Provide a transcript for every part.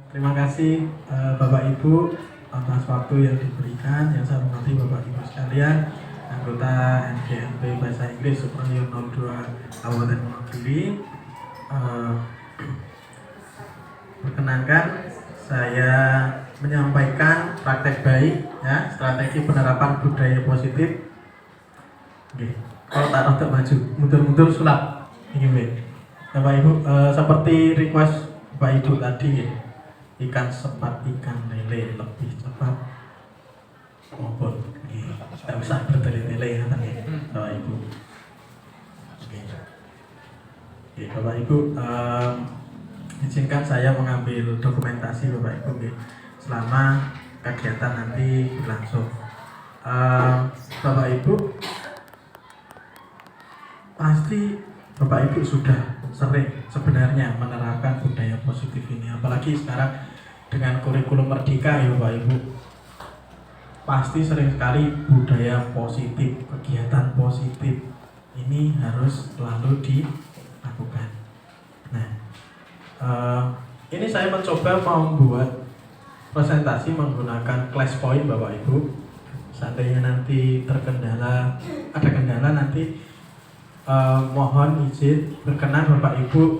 Terima kasih Bapak Ibu atas waktu yang diberikan. Yang saya hormati Bapak Ibu sekalian, anggota NGMP Bahasa Inggris Superior 02 Kabupaten Wonogiri. Perkenankan saya menyampaikan praktek baik ya, strategi penerapan budaya positif. Oke. Kalau tak rotok maju, mundur-mundur sulap. Ini Bapak Ibu, seperti request Bapak Ibu tadi ya. Ikan sepat, ikan lele lebih cepat maupun tidak usah bertele-tele ya Bapak Ibu. Oke, Bapak Ibu, izinkan saya mengambil dokumentasi Bapak Ibu selama kegiatan nanti berlangsung. Bapak Ibu, pasti Bapak Ibu sudah sering sebenarnya menerapkan budaya positif ini, apalagi sekarang dengan kurikulum merdeka ya Bapak Ibu. Pasti sering sekali budaya positif, kegiatan positif ini harus selalu dilakukan. Nah, ini saya mencoba membuat presentasi menggunakan class point Bapak Ibu. Seandainya nanti ada kendala nanti mohon izin berkenan Bapak Ibu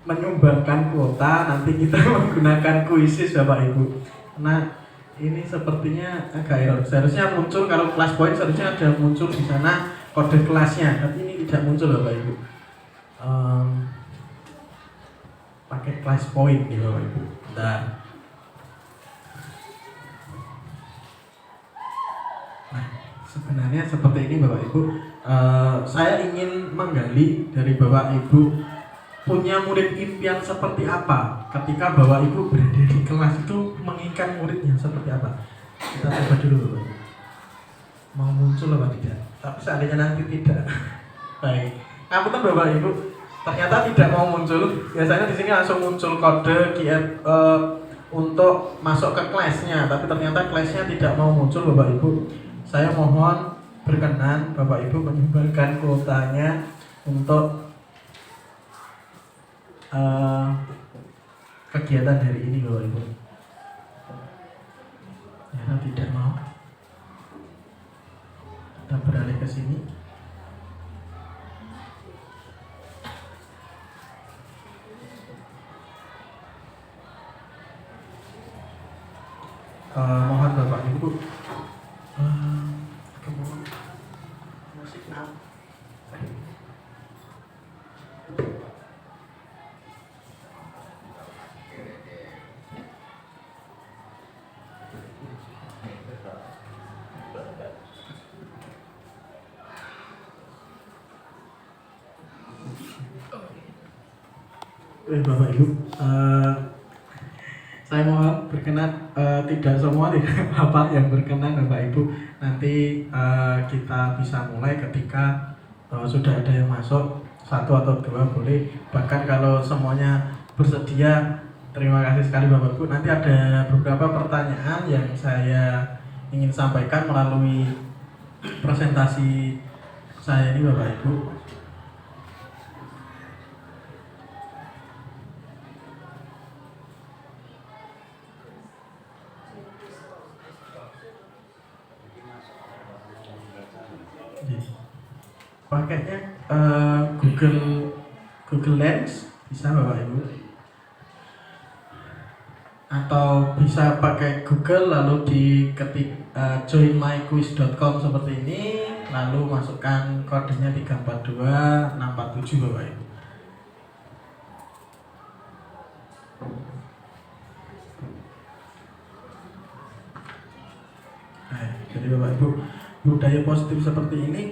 menyumbangkan kuota, nanti kita menggunakan kuisis Bapak Ibu. Nah, ini sepertinya agak error. Seharusnya muncul kalau kelas point, seharusnya ada muncul di sana kode kelasnya, tapi ini tidak muncul Bapak Ibu. Pakai kelas point nih Bapak Ibu. Nah, sebenarnya seperti ini Bapak Ibu. Saya ingin menggali dari Bapak Ibu punya murid impian seperti apa ketika Bapak Ibu berada di kelas itu, menginginkan muridnya seperti apa. Kita coba dulu Bapak Ibu. Mau muncul apa tidak? Tapi seandainya nanti tidak. Baik. Ngapunten Bapak Ibu, ternyata tidak mau muncul. Biasanya di sini langsung muncul kode QR untuk masuk ke kelasnya, tapi ternyata kelasnya tidak mau muncul Bapak Ibu. Saya mohon berkenan Bapak Ibu menyumbangkan kuotanya untuk kegiatan hari ini Bapak Ibu. Ya, tidak mau. Kita beralih ke sini. Mohon Bapak Ibu musik now. Bapak Ibu, saya mohon berkenan, tidak semua tidak Bapak yang berkenan Bapak Ibu. Nanti kita bisa mulai ketika sudah ada yang masuk, satu atau dua boleh. Bahkan kalau semuanya bersedia, terima kasih sekali Bapak Ibu. Nanti ada beberapa pertanyaan yang saya ingin sampaikan melalui presentasi saya ini Bapak Ibu. Pakainya Google Lens bisa Bapak Ibu, atau bisa pakai Google lalu diketik joinmyquiz.com seperti ini, lalu masukkan kodenya 342647 Bapak Ibu. Jadi Bapak Ibu, budaya positif seperti ini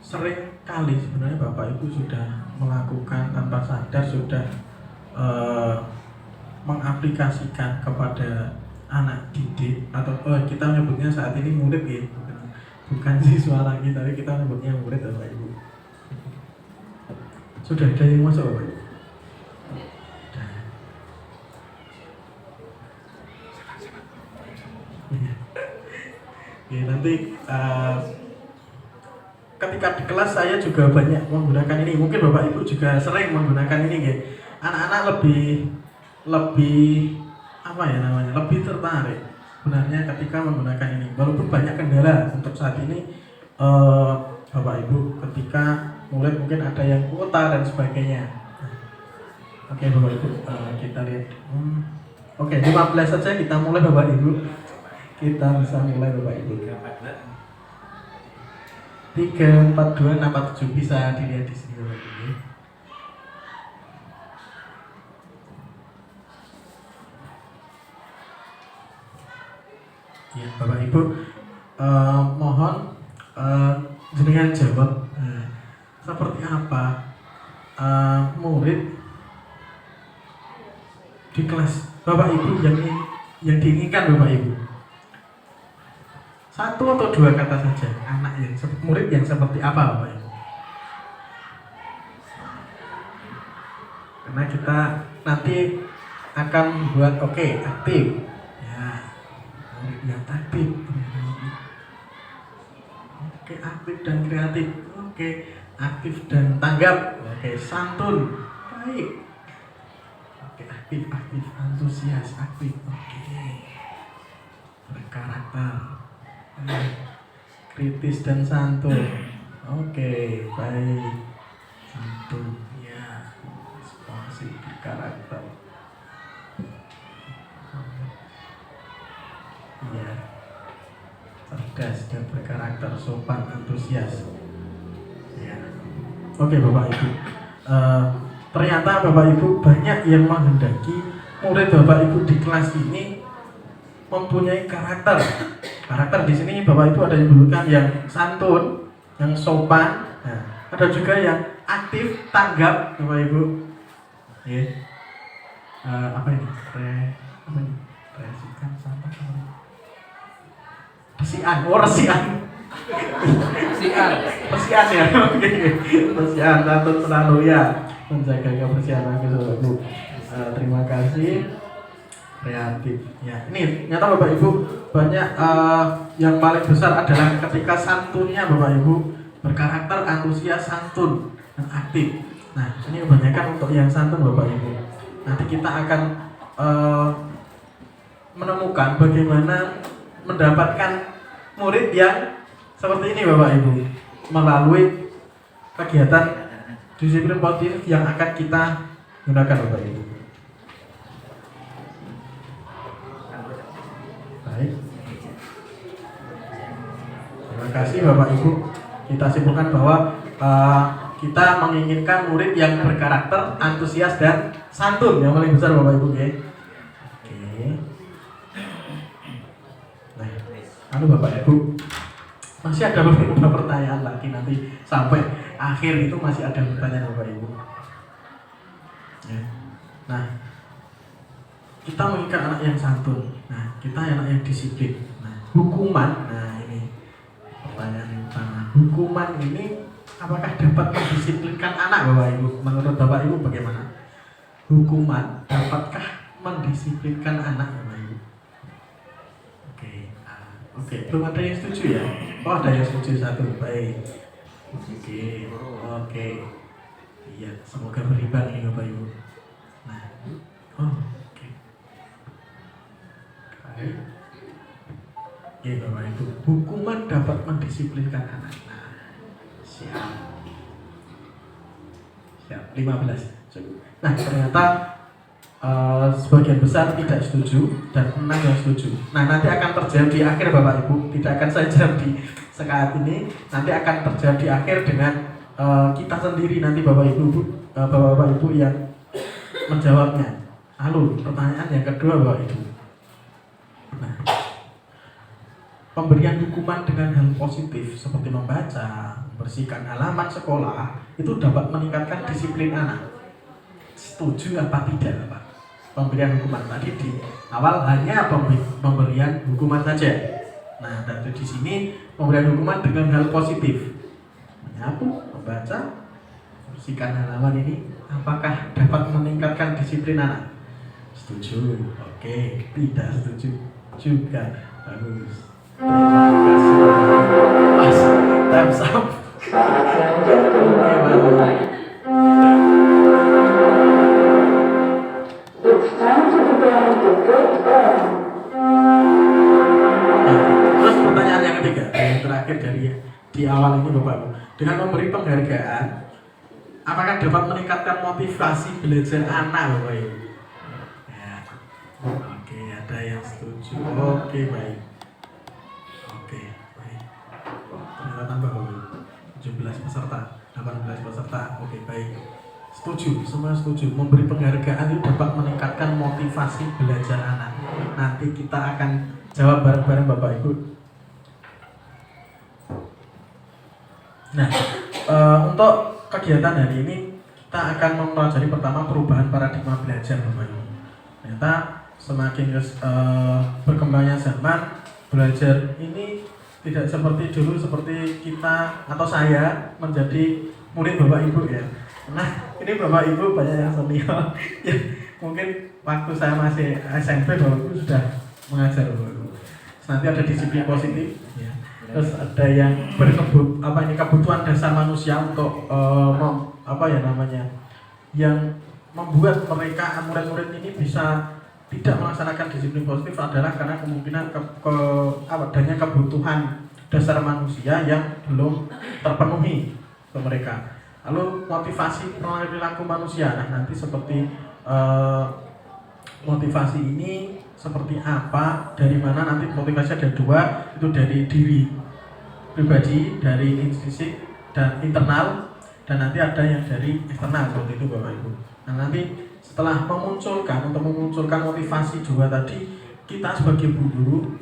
sering kali sebenarnya Bapak Ibu sudah melakukan tanpa sadar, sudah mengaplikasikan kepada anak didik, atau kita menyebutnya saat ini murid ya, bukan siswa lagi, tapi kita menyebutnya murid Bapak Ibu. Sudah ada yang masuk Bapak Ibu? Ya, nanti ketika di kelas saya juga banyak menggunakan ini. Mungkin Bapak Ibu juga sering menggunakan ini ya. Anak-anak lebih apa ya namanya, lebih tertarik sebenarnya ketika menggunakan ini, walaupun banyak kendala untuk saat ini, Bapak Ibu, ketika murid mungkin ada yang kuota dan sebagainya. Oke Bapak Ibu, kita lihat. Oke, 15 saja kita mulai Bapak Ibu. Kita bisa mulai Bapak Ibu. 3, 4, 2, 6, 4, 7 bisa dilihat di sini Bapak Ibu. Ya Bapak Ibu, mohon jenengan jawab seperti apa murid di kelas Bapak Ibu yang diinginkan Bapak Ibu. 1 atau 2 kata saja, anak yang murid yang seperti apa Bapak Ibu? Karena kita nanti akan membuat aktif ya, murid yang aktif, aktif dan kreatif, aktif dan tanggap, santun, baik, aktif, antusias, aktif, berkarakter, kritis dan santun, baik, santun, ya, responsif, berkarakter, ya, cerdas dan berkarakter, sopan, antusias, ya. Bapak Ibu, ternyata Bapak Ibu banyak yang menghendaki murid Bapak Ibu di kelas ini mempunyai karakter. Karakter di sini Bapak Ibu ada yang menyebutkan yang santun, yang sopan, ada juga yang aktif, tanggap, Bapak Ibu. Apa ini? Resikan, sampah, resian ya, resian, santun selalu ya, menjaga kebersihan Bapak Ibu. Terima kasih. Kreatif ya, ini nyata Bapak Ibu banyak yang paling besar adalah ketika santunnya Bapak Ibu, berkarakter, antusias, santun, dan aktif. Nah ini kebanyakan untuk yang santun Bapak Ibu. Nanti kita akan menemukan bagaimana mendapatkan murid yang seperti ini Bapak Ibu melalui kegiatan disiplin positif yang akan kita gunakan Bapak Ibu. Baik. Terima kasih Bapak Ibu. Kita simpulkan bahwa kita menginginkan murid yang berkarakter, antusias, dan santun yang paling besar Bapak Ibu. Nah, Bapak Ibu, masih ada beberapa pertanyaan lagi, nanti sampai akhir itu masih ada pertanyaan Bapak Ibu. Nah, kita menginginkan anak yang santun. Nah, kita anak yang disiplin. Nah, hukuman. Nah, ini pertanyaan yang utama. Hukuman ini apakah dapat mendisiplinkan anak Bapak Ibu? Menurut Bapak Ibu bagaimana? Hukuman dapatkah mendisiplinkan anak Bapak Ibu? Belum ada yang setuju ya? Oh, ada yang setuju 1. Baik. Oke. Iya, semoga berimbang ini Bapak Ibu. Nah, Oke Bapak Ibu, hukuman dapat mendisiplinkan anak. Nah, siap 15. Nah, ternyata sebagian besar tidak setuju dan 6 yang setuju. Nah, nanti akan terjadi di akhir Bapak Ibu, tidak akan saya jawab di saat ini, nanti akan terjadi di akhir dengan kita sendiri nanti Bapak Ibu yang menjawabnya. Lalu pertanyaan yang kedua Bapak Ibu. Nah, pemberian hukuman dengan hal positif seperti membaca, membersihkan halaman sekolah itu dapat meningkatkan disiplin anak. Setuju apa tidak Pak? Pemberian hukuman tadi di awal hanya pemberian hukuman saja. Nah, dari di sini pemberian hukuman dengan hal positif, menyapu, membaca, membersihkan halaman ini, apakah dapat meningkatkan disiplin anak? Setuju. Oke. Tidak setuju juga. Bagus. Terima kasih. Mas, thumbs up. It's time to begin the good Dengan memberi penghargaan, apakah dapat meningkatkan motivasi belajar anak, Bapak Ibu? Ya. Oke, ada yang setuju. Oke, baik. Oke, baik. Ternyata tambah, Bapak Ibu. 17 peserta, 18 peserta. Oke, baik. Setuju, semua setuju. Memberi penghargaan itu dapat meningkatkan motivasi belajar anak. Nanti kita akan jawab bareng-bareng Bapak Ibu. Nah, untuk kegiatan hari ini kita akan mempelajari pertama perubahan paradigma belajar, Bapak Ibu. Ternyata semakin berkembangnya zaman, belajar ini tidak seperti dulu, seperti kita atau saya menjadi murid Bapak Ibu ya. Nah, ini Bapak Ibu banyak yang senior. Ya, mungkin waktu saya masih SMP Bapak Ibu sudah mengajar Bapak Ibu. Nanti ada disiplin positif ya. Terus ada yang kebutuhan dasar manusia untuk yang membuat mereka murid-murid ini bisa tidak melaksanakan disiplin positif adalah karena kemungkinan adanya kebutuhan dasar manusia yang belum terpenuhi ke mereka. Lalu motivasi perilaku manusia. Nah, nanti seperti motivasi ini seperti apa, dari mana, nanti motivasi ada dua, itu dari diri pribadi, dari intrinsik dan internal, dan nanti ada yang dari eksternal, seperti itu Bapak Ibu. Nah, nanti setelah memunculkan motivasi dua tadi, kita sebagai guru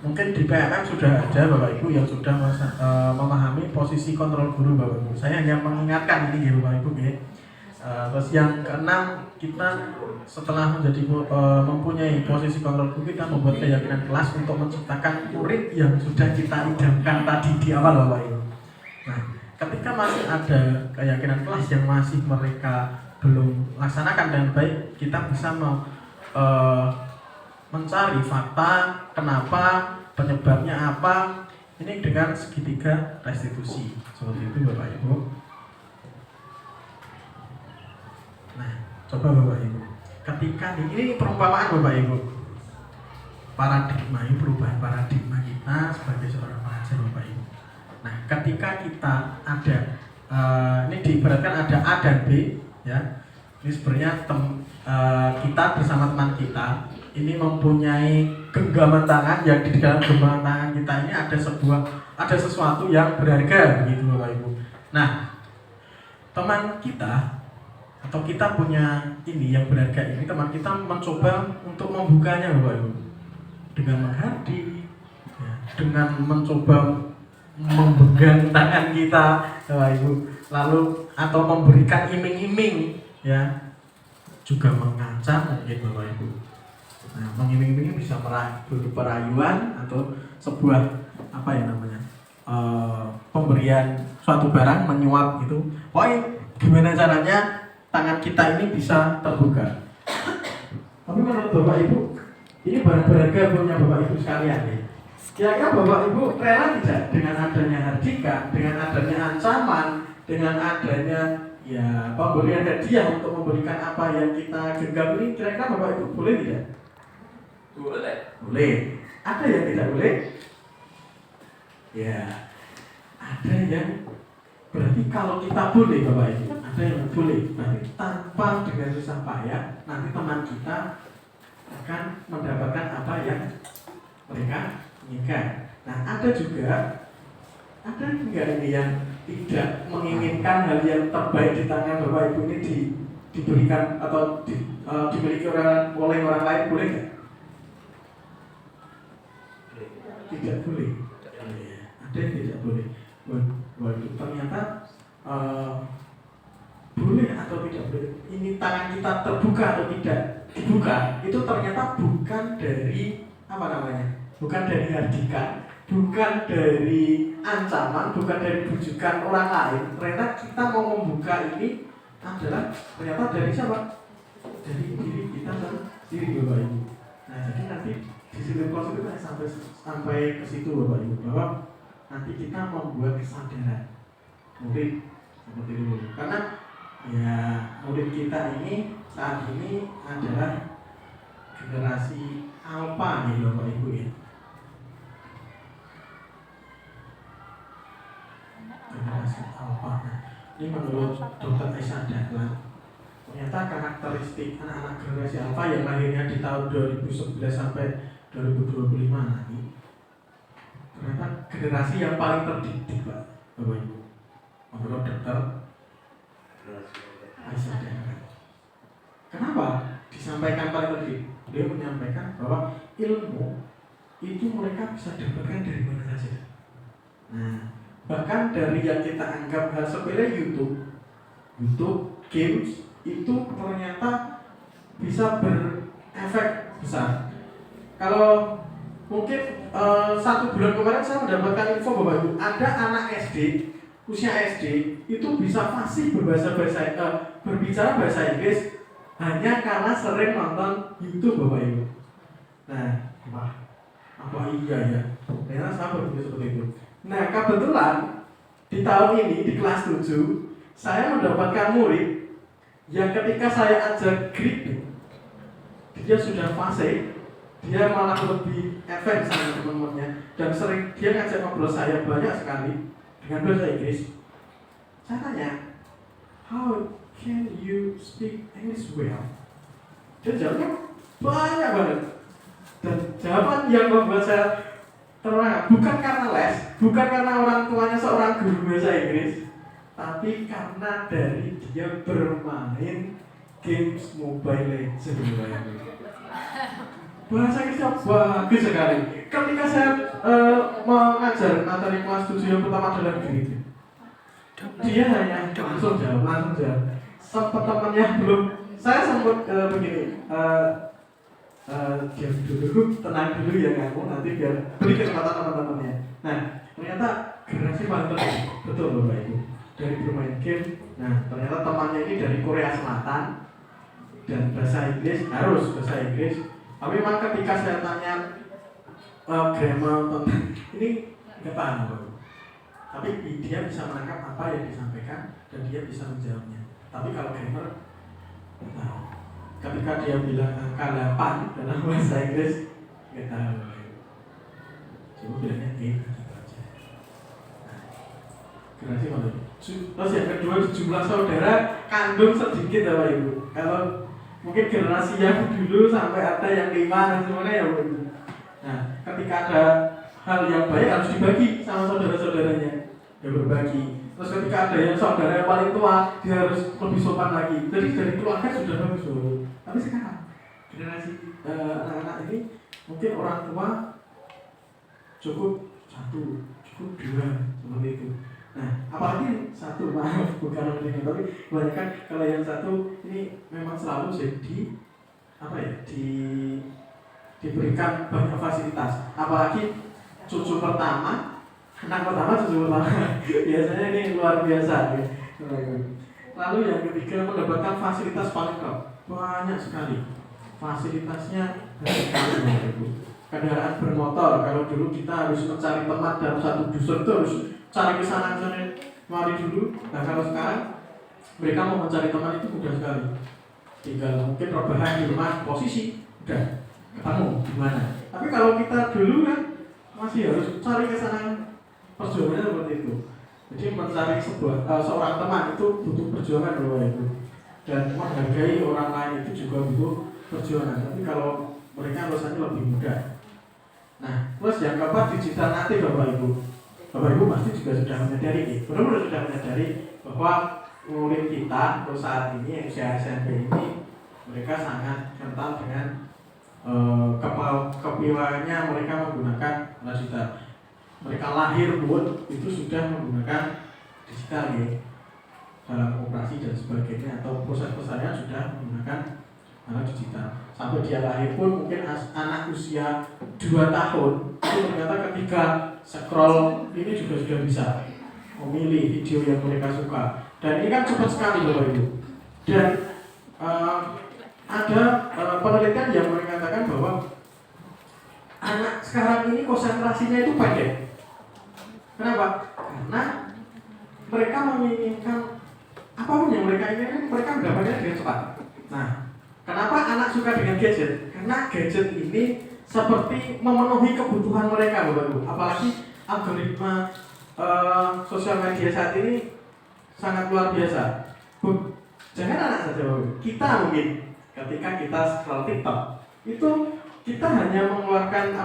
mungkin di PMM sudah ada Bapak Ibu yang sudah memahami posisi kontrol guru Bapak Ibu. Saya hanya mengingatkan ini ya Bapak Ibu ya. Terus yang keenam, kita setelah mempunyai posisi kontrol guru, kita membuat keyakinan kelas untuk menciptakan murid yang sudah kita idamkan tadi di awal Bapak Ibu. Nah, ketika masih ada keyakinan kelas yang masih mereka belum laksanakan dengan baik, kita bisa mencari fakta, kenapa, penyebabnya apa, ini dengan segitiga restitusi. Seperti itu Bapak Ibu. Nah, coba Bapak Ibu, ketika ini perumpamaan Bapak Ibu, paradigma ini, perubahan paradigma kita sebagai seorang pengajar Bapak Ibu. Nah, ketika kita ada ini diibaratkan ada A dan B ya. Ini sebenarnya kita bersama teman kita ini mempunyai genggaman tangan, yang di dalam genggaman tangan kita ini ada sesuatu yang berharga begitu Bapak Ibu. Nah, teman kita atau kita punya ini yang berharga ini, teman kita mencoba untuk membukanya Bapak Ibu dengan menghadi ya, dengan mencoba memegang tangan kita Bapak Ibu, lalu atau memberikan iming-iming ya, juga mengancam mungkin Bapak Ibu. Nah, mengiming-iming bisa berupa rayuan atau sebuah pemberian suatu barang, menyuap gitu. Pokoknya gimana caranya tangan kita ini bisa terbuka. Tapi menurut Bapak Ibu, ini barang berharga punya Bapak Ibu sekalian ya. Kira-kira Bapak Ibu rela tidak dengan adanya hardika, dengan adanya ancaman, dengan adanya ya pemberian hadiah untuk memberikan apa yang kita genggam ini, kira-kira Bapak Ibu boleh tidak? Boleh. Boleh. Ada yang tidak boleh? Ya, ada yang berarti kalau kita boleh Bapak Ibu, ada yang boleh. Berarti tanpa dengan susah payah, nanti teman kita akan mendapatkan apa yang mereka inginkan. Nah, ada enggak ini yang tidak menginginkan hal yang terbaik di tangan Bapak Ibu ini diberikan atau dimiliki oleh orang lain, boleh nggak? Tidak boleh. Ada yang tidak boleh. Waduh, ternyata boleh atau tidak boleh. Ini tangan kita terbuka atau tidak dibuka, itu ternyata bukan dari bukan dari hardika, bukan dari ancaman, bukan dari bujukan orang lain. Ternyata kita mau membuka ini adalah ternyata dari siapa? Dari diri kita sendiri Bapak Ibu. Nah, jadi nanti disiplin positif sampai ke situ Bapak Ibu, bahwa nanti kita membuat kesadaran murid seperti itu. Karena ya murid kita ini saat ini adalah generasi alpha nih Bapak Ibu ya. generasi alfa. Nah, ini menurut Dr. Aisyah Dahlan, ternyata karakteristik anak-anak generasi alfa yang lahirnya di tahun 2011 sampai 2025 nanti, ternyata generasi yang paling terdidik, Pak, Bapak Ibu, menurut Dr. Aisyah Dahlan. Kenapa disampaikan paling terdidik? Dia menyampaikan bahwa ilmu itu mereka bisa dapatkan dari mana saja. Nah, bahkan dari yang kita anggap hal sepele, YouTube, games itu ternyata bisa berefek besar. Kalau mungkin 1 bulan kemarin saya mendapatkan info bahwa ada anak SD, usia SD itu bisa fasih berbicara bahasa Inggris hanya karena sering nonton YouTube, Bapak Ibu. Nah, apa iya ya? Ternyata saya berpikir seperti itu. Nah, kebetulan di tahun ini di kelas 7 saya mendapatkan murid yang ketika saya ajak greeting, dia sudah fasih, dia malah lebih advance sama teman-temannya, dan sering dia ngajak ngobrol saya banyak sekali dengan bahasa Inggris. Saya tanya, how can you speak English well? Dia jawabnya banyak banget. Dan jawaban yang membuat saya terang, bukan karena les, bukan karena orang tuanya seorang guru bahasa Inggris, tapi karena dari dia bermain games Mobile Legends. Bahasa Inggrisnya bagus sekali. Ketika saya mengajar materi kelas 7 yang pertama dalam diri, dia hanya langsung jawab. Sempat temannya belum, saya sempat begini, diam dulu, tenang dulu ya kamu, nanti biar beri kesempatan teman-temannya. Nah, ternyata generasi paling terbaik, betul Bapak Ibu, dari bermain game. Nah, ternyata temannya ini dari Korea Selatan dan bahasa Inggris, harus bahasa Inggris. Tapi memang ketika saya tanya grammar tentang ini nggak paham Bapak Ibu. Tapi dia bisa menangkap apa yang disampaikan dan dia bisa menjawabnya. Tapi kalau grammar, nah, ketika dia bilang angka 8 dalam bahasa Inggris, nggak tahu. Cuma bilangnya gitu aja. Nah, generasi mana? Terus yang kedua, jumlah saudara kandung sedikit Bapak Ibu. Kalau mungkin generasi yang dulu sampai ada yang 5 dan semuanya ya Bapak Ibu. Nah, ketika ada hal yang baik harus dibagi sama saudara-saudaranya, ya berbagi. Terus ketika ada yang saudara yang paling tua, dia harus lebih sopan lagi. Jadi dari keluarga sudah bagus. Tapi sekarang generasi anak-anak ini mungkin orang tua cukup 1, cukup 2 seperti itu. Nah, apalagi 1, maaf bukan lebih, tapi kebanyakan kalau yang 1 ini memang selalu jadi apa ya, diberikan banyak fasilitas. Apalagi cucu pertama, anak pertama, cucu pertama biasanya ini luar biasa ya. Lalu yang ketiga, mendapatkan fasilitas paling lengkap, banyak sekali fasilitasnya. Kendaraan bermotor, kalau dulu kita harus mencari tempat dalam satu dusun itu harus cari kesana mari dulu. Nah, kalau sekarang mereka mau mencari teman itu mudah sekali, tinggal mungkin rebahan di rumah, posisi udah ketemu di mana. Tapi kalau kita dulu kan masih harus cari kesana, perjuangannya seperti itu. Jadi mencari seorang teman itu butuh perjuangan Bapak Ibu, dan menghargai orang lain itu juga butuh perjuangan. Tapi kalau mereka rasanya lebih mudah. Nah, terus yang keempat, digital natif Bapak Ibu. Bapak Ibu pasti juga sudah menyadari, benar-benar sudah menyadari bahwa murid kita untuk saat ini yang usia SMP ini, mereka sangat kental dengan kepiawaannya mereka menggunakan digital. Mereka lahir pun itu sudah menggunakan digital ya, dalam operasi dan sebagainya, atau proses-prosesnya sudah menggunakan digital. Sampai dia lahir pun mungkin anak usia 2 tahun itu ternyata ketika scroll ini juga sudah bisa memilih video yang mereka suka. Dan ini kan cepat sekali Bapak Ibu. Dan ada penelitian yang mengatakan bahwa anak sekarang ini konsentrasinya itu pendek. Kenapa? Karena mereka menginginkan apapun yang mereka inginkan, mereka mendapatnya dengan cepat. Nah, kenapa anak suka dengan gadget? Karena gadget ini seperti memenuhi kebutuhan mereka Bapak Ibu. Apalagi algoritma sosial media saat ini sangat luar biasa. Jangan anak saja, kita mungkin ketika kita scroll TikTok itu kita hanya mengeluarkan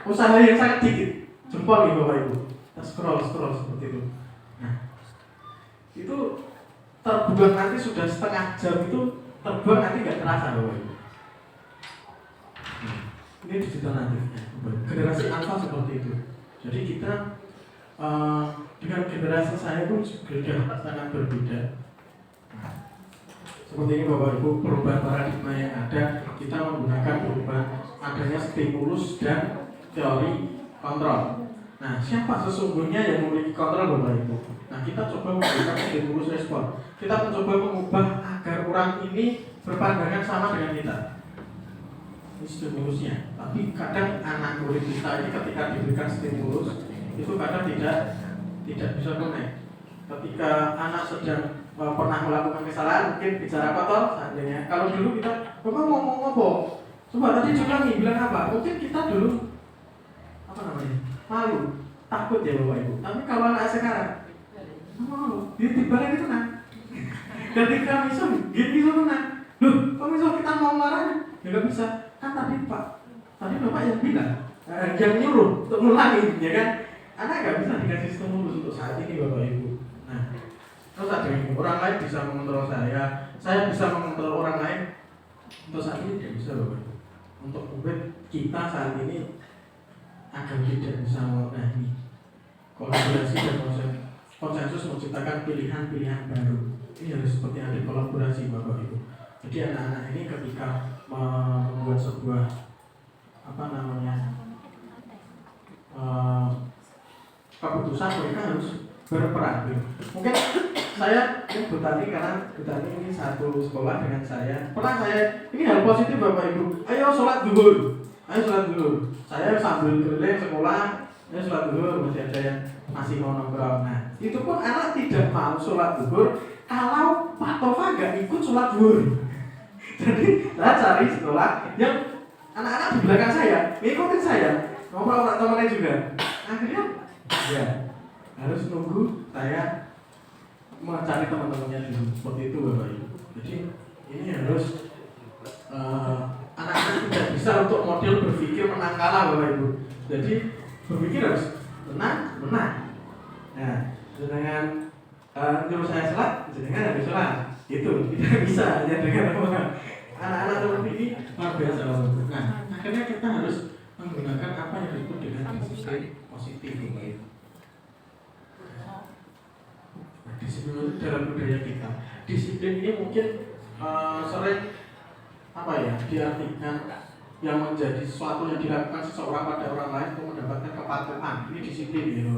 usaha yang sangat dikit, jempol nih Bapak Ibu, kita scroll seperti itu. Nah, itu terbuang nanti sudah setengah jam, itu terbuang nanti nggak terasa Bapak Ibu. Ini digital natifnya, generasi alpha seperti itu. Jadi kita dengan generasi saya pun sudah sangat berbeda. Seperti ini Bapak Ibu, perubahan paradigma yang ada, kita menggunakan perubahan adanya stimulus dan teori kontrol. Nah, siapa sesungguhnya yang memiliki kontrol Bapak Ibu? Nah, kita coba menggunakan stimulus respon. Kita mencoba mengubah agar orang ini berpandangan sama dengan kita. Ini stimulusnya. Tapi kadang anak murid kita ini ketika diberikan stimulus itu kadang tidak bisa connect. Ketika anak sedang pernah melakukan kesalahan, mungkin bicara kotor seandainya. Kalau dulu kita, Bapak ngomong apa? Coba tadi diulangi, bilang apa? Mungkin kita dulu malu, takut ya Bapak Ibu. Tapi kalau anak sekarang, malu, dia tiba-tiba itu tenang. Ketika misalnya, dia bisa tenang. Loh, kok misalnya kita mau marah? Ya nggak bisa. Kan tadi Bapak yang bilang, yang nyuruh untuk ngulangi, ya kan? Anak nggak bisa dikasih stimulus untuk saat ini Bapak Ibu. Nah, terus ada ini, orang lain bisa mengontrol saya bisa mengontrol orang lain. Untuk saat ini tidak bisa Bapak Ibu. Untuk kita saat ini agar tidak bisa mengenai kolaborasi dan konsensus menciptakan pilihan-pilihan baru. Ini harus seperti ada kolaborasi Bapak Ibu. Jadi anak-anak ini ketika membuat sebuah keputusan, mereka harus berperan. Mungkin saya Bu Tani, karena Bu Tani ini satu sekolah dengan saya. Ini hal positif Bapak Ibu. Ayo sholat zuhur. Saya sambil keliling sekolah, ayo sholat zuhur, masih ada yang masih mau nongkrong. Nah, itu pun anak tidak mau sholat zuhur kalau Pak Tova nggak ikut sholat zuhur. Jadi saya cari sekolah yang anak-anak di belakang saya ngikutin saya, ngobrol sama temannya juga. Akhirnya ya harus nunggu saya mencari teman-temannya dulu. Seperti itu Bapak Ibu. Jadi ini harus anak-anak tidak bisa untuk model berpikir menang kalah Bapak Ibu. Jadi berpikir harus menang. Nah, dengan nyuruh saya sholat, jenengan harus sholat. Itu tidak bisa hanya dengan anak-anak seperti ini luar biasa. Nah, akhirnya kita harus menggunakan apa yang disebut dengan disiplin positif. Disiplin dalam budaya kita. Disiplin ini mungkin sering diartikan yang menjadi sesuatu yang dilakukan seseorang pada orang lain untuk mendapatkan kepatuhan. Ini disiplin ya.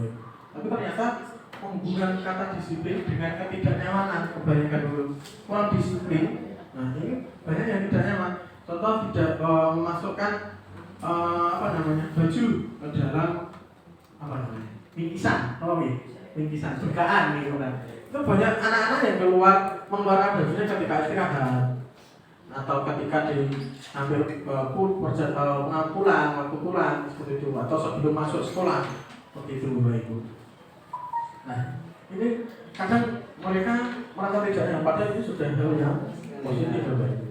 Tapi ternyata menghubungkan kata disiplin dengan ketidaknyamanan. Kebanyakan dulu kurang disiplin. Nah, ini banyak yang tidak nyaman. Contoh tidak memasukkan baju ke dalam bingkisan, bingkisan bukaan gitu kan. Itu banyak anak-anak yang mengeluarkan bajunya ketika istirahat atau ketika diambil waktu pulang seperti itu, atau sebelum masuk sekolah seperti itu Bapak Ibu. Nah, ini kadang mereka merasa tidak nyaman, padahal itu sudah hal yang positif Bapak Ibu.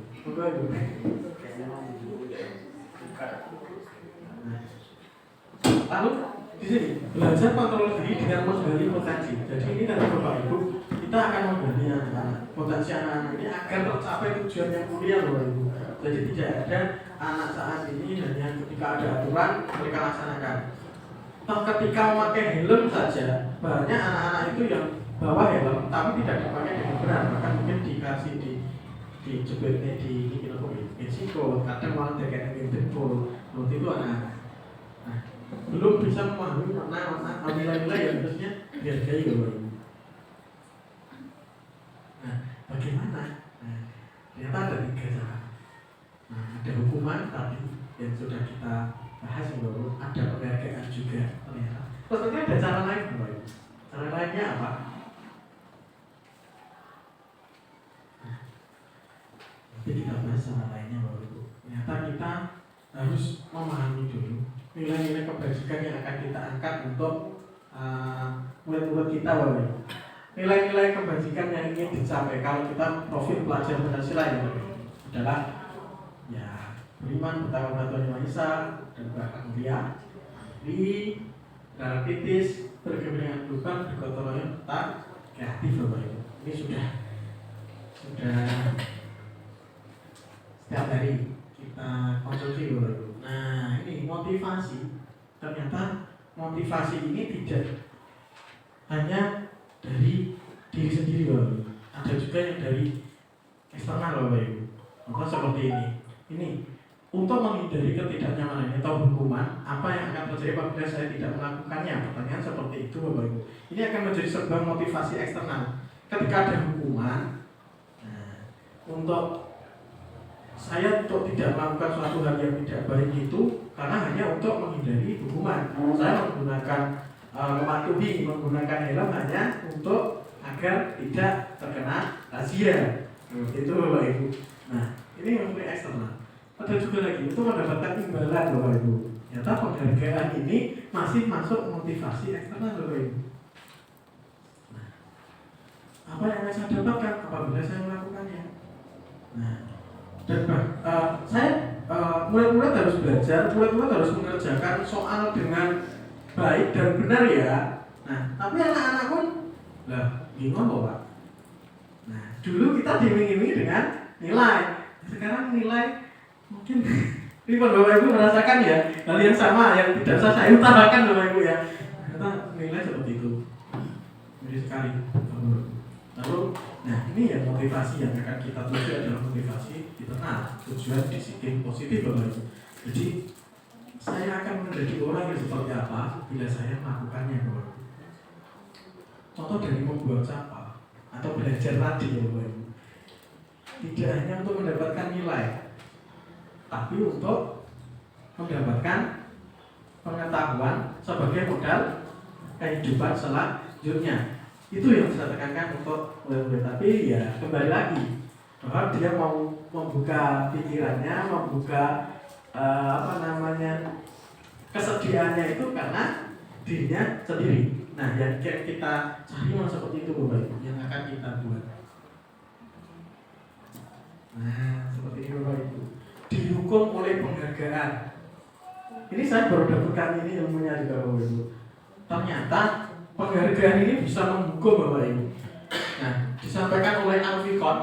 Lalu di sini belajar kontrol diri dengan menggali potensi. Jadi ini nanti Bapak Ibu, kita akan menggali potensi anak-anak ini agar tercapai tujuan yang mulia Bapak Ibu. Jadi tidak ada anak saat ini hanya ketika ada aturan mereka laksanakan. Ketika memakai helm saja, banyak anak-anak itu yang bawa helm tapi tidak dipakai dengan benar, bahkan mungkin dikasih dijebetnya di Meksiko, kadang malah dengan Interpol. Seperti itu anak-anak. Nah, belum bisa memahami makna nilai-nilai yang harusnya dihargai Bapak Ibu. Nah, bagaimana? Nah, ternyata ada 3 cara. Nah, ada hukuman tadi yang sudah kita bahas Bapak Ibu, ada penghargaan juga ternyata. Terus nanti ada cara lain Bapak Ibu. Cara lainnya apa? Nanti kita bahas cara lainnya Bapak Ibu. Ternyata kita harus memahami dulu nilai-nilai kebajikan yang akan kita angkat untuk murid-murid kita, Bapak Ibu. Nilai-nilai kebajikan yang ingin dicapai kalau kita profil pelajar Pancasila ya, adalah ya beriman betapa Tuhan Yang Maha Esa dan berakhlak mulia, di dalam kritis, berkepentingan global, bergotong royong, tetap kreatif, Bapak Ibu. Ini sudah setiap hari kita konsumsi, Bapak Ibu. Nah, ini motivasi. Ternyata motivasi ini tidak hanya dari diri sendiri, Bapak Ibu. Ada juga yang dari eksternal, Bapak Ibu. Contoh seperti ini. Ini untuk menghindari ketidaknyamanan atau hukuman, apa yang akan terjadi apabila saya tidak melakukannya? Pertanyaan seperti itu, Bapak Ibu. Ini akan menjadi sebuah motivasi eksternal. Ketika ada hukuman, nah, untuk saya untuk tidak melakukan suatu hal yang tidak baik itu karena hanya untuk menghindari hukuman. Saya menggunakan mematuhi menggunakan helm hanya untuk agar tidak terkena razia. Itu, Bapak Ibu. Nah, ini yang eksternal. Ada juga lagi untuk mendapatkan imbalan, Bapak Ibu. Ternyata penghargaan ini masih masuk motivasi eksternal, Bapak Ibu. Nah, apa yang saya dapatkan apabila saya melakukannya? Nah, dan saya murid-murid harus belajar, murid-murid harus mengerjakan soal dengan baik dan benar ya. Nah, tapi anak-anak pun lah bingung loh, Pak. Nah, dulu kita diiming-imingi dengan nilai. Sekarang nilai mungkin ini Bapak Ibu merasakan ya hal yang sama yang tidak usah saya utarakan, Bapak Ibu ya. Ternyata nilai seperti itu. Mirip sekali. Lalu, nah ini ya motivasi yang akan kita tuju adalah motivasi internal, tujuan disiplin positif, Bapak Ibu. Jadi saya akan menjadi orang yang seperti apa bila saya melakukannya, Bapak Ibu. Contoh dari membuang sampah atau belajar tadi ya, Bapak Ibu. Tidak hanya untuk mendapatkan nilai, tapi untuk mendapatkan pengetahuan sebagai modal kehidupan selanjutnya. Itu yang saya tekankan untuk murid-murid. Tapi ya kembali lagi bahwa dia mau membuka pikirannya, membuka kesediaannya itu karena dirinya sendiri. Nah, yang kita cari memang seperti itu, Bapak Ibu, yang akan kita buat. Nah, seperti ini, Bapak Ibu. Didukung oleh penghargaan. Ini saya baru dapatkan ini ilmunya juga, Bapak Ibu. Ternyata penghargaan ini bisa menghukum, Bapak Ibu. Nah, disampaikan oleh Alfikon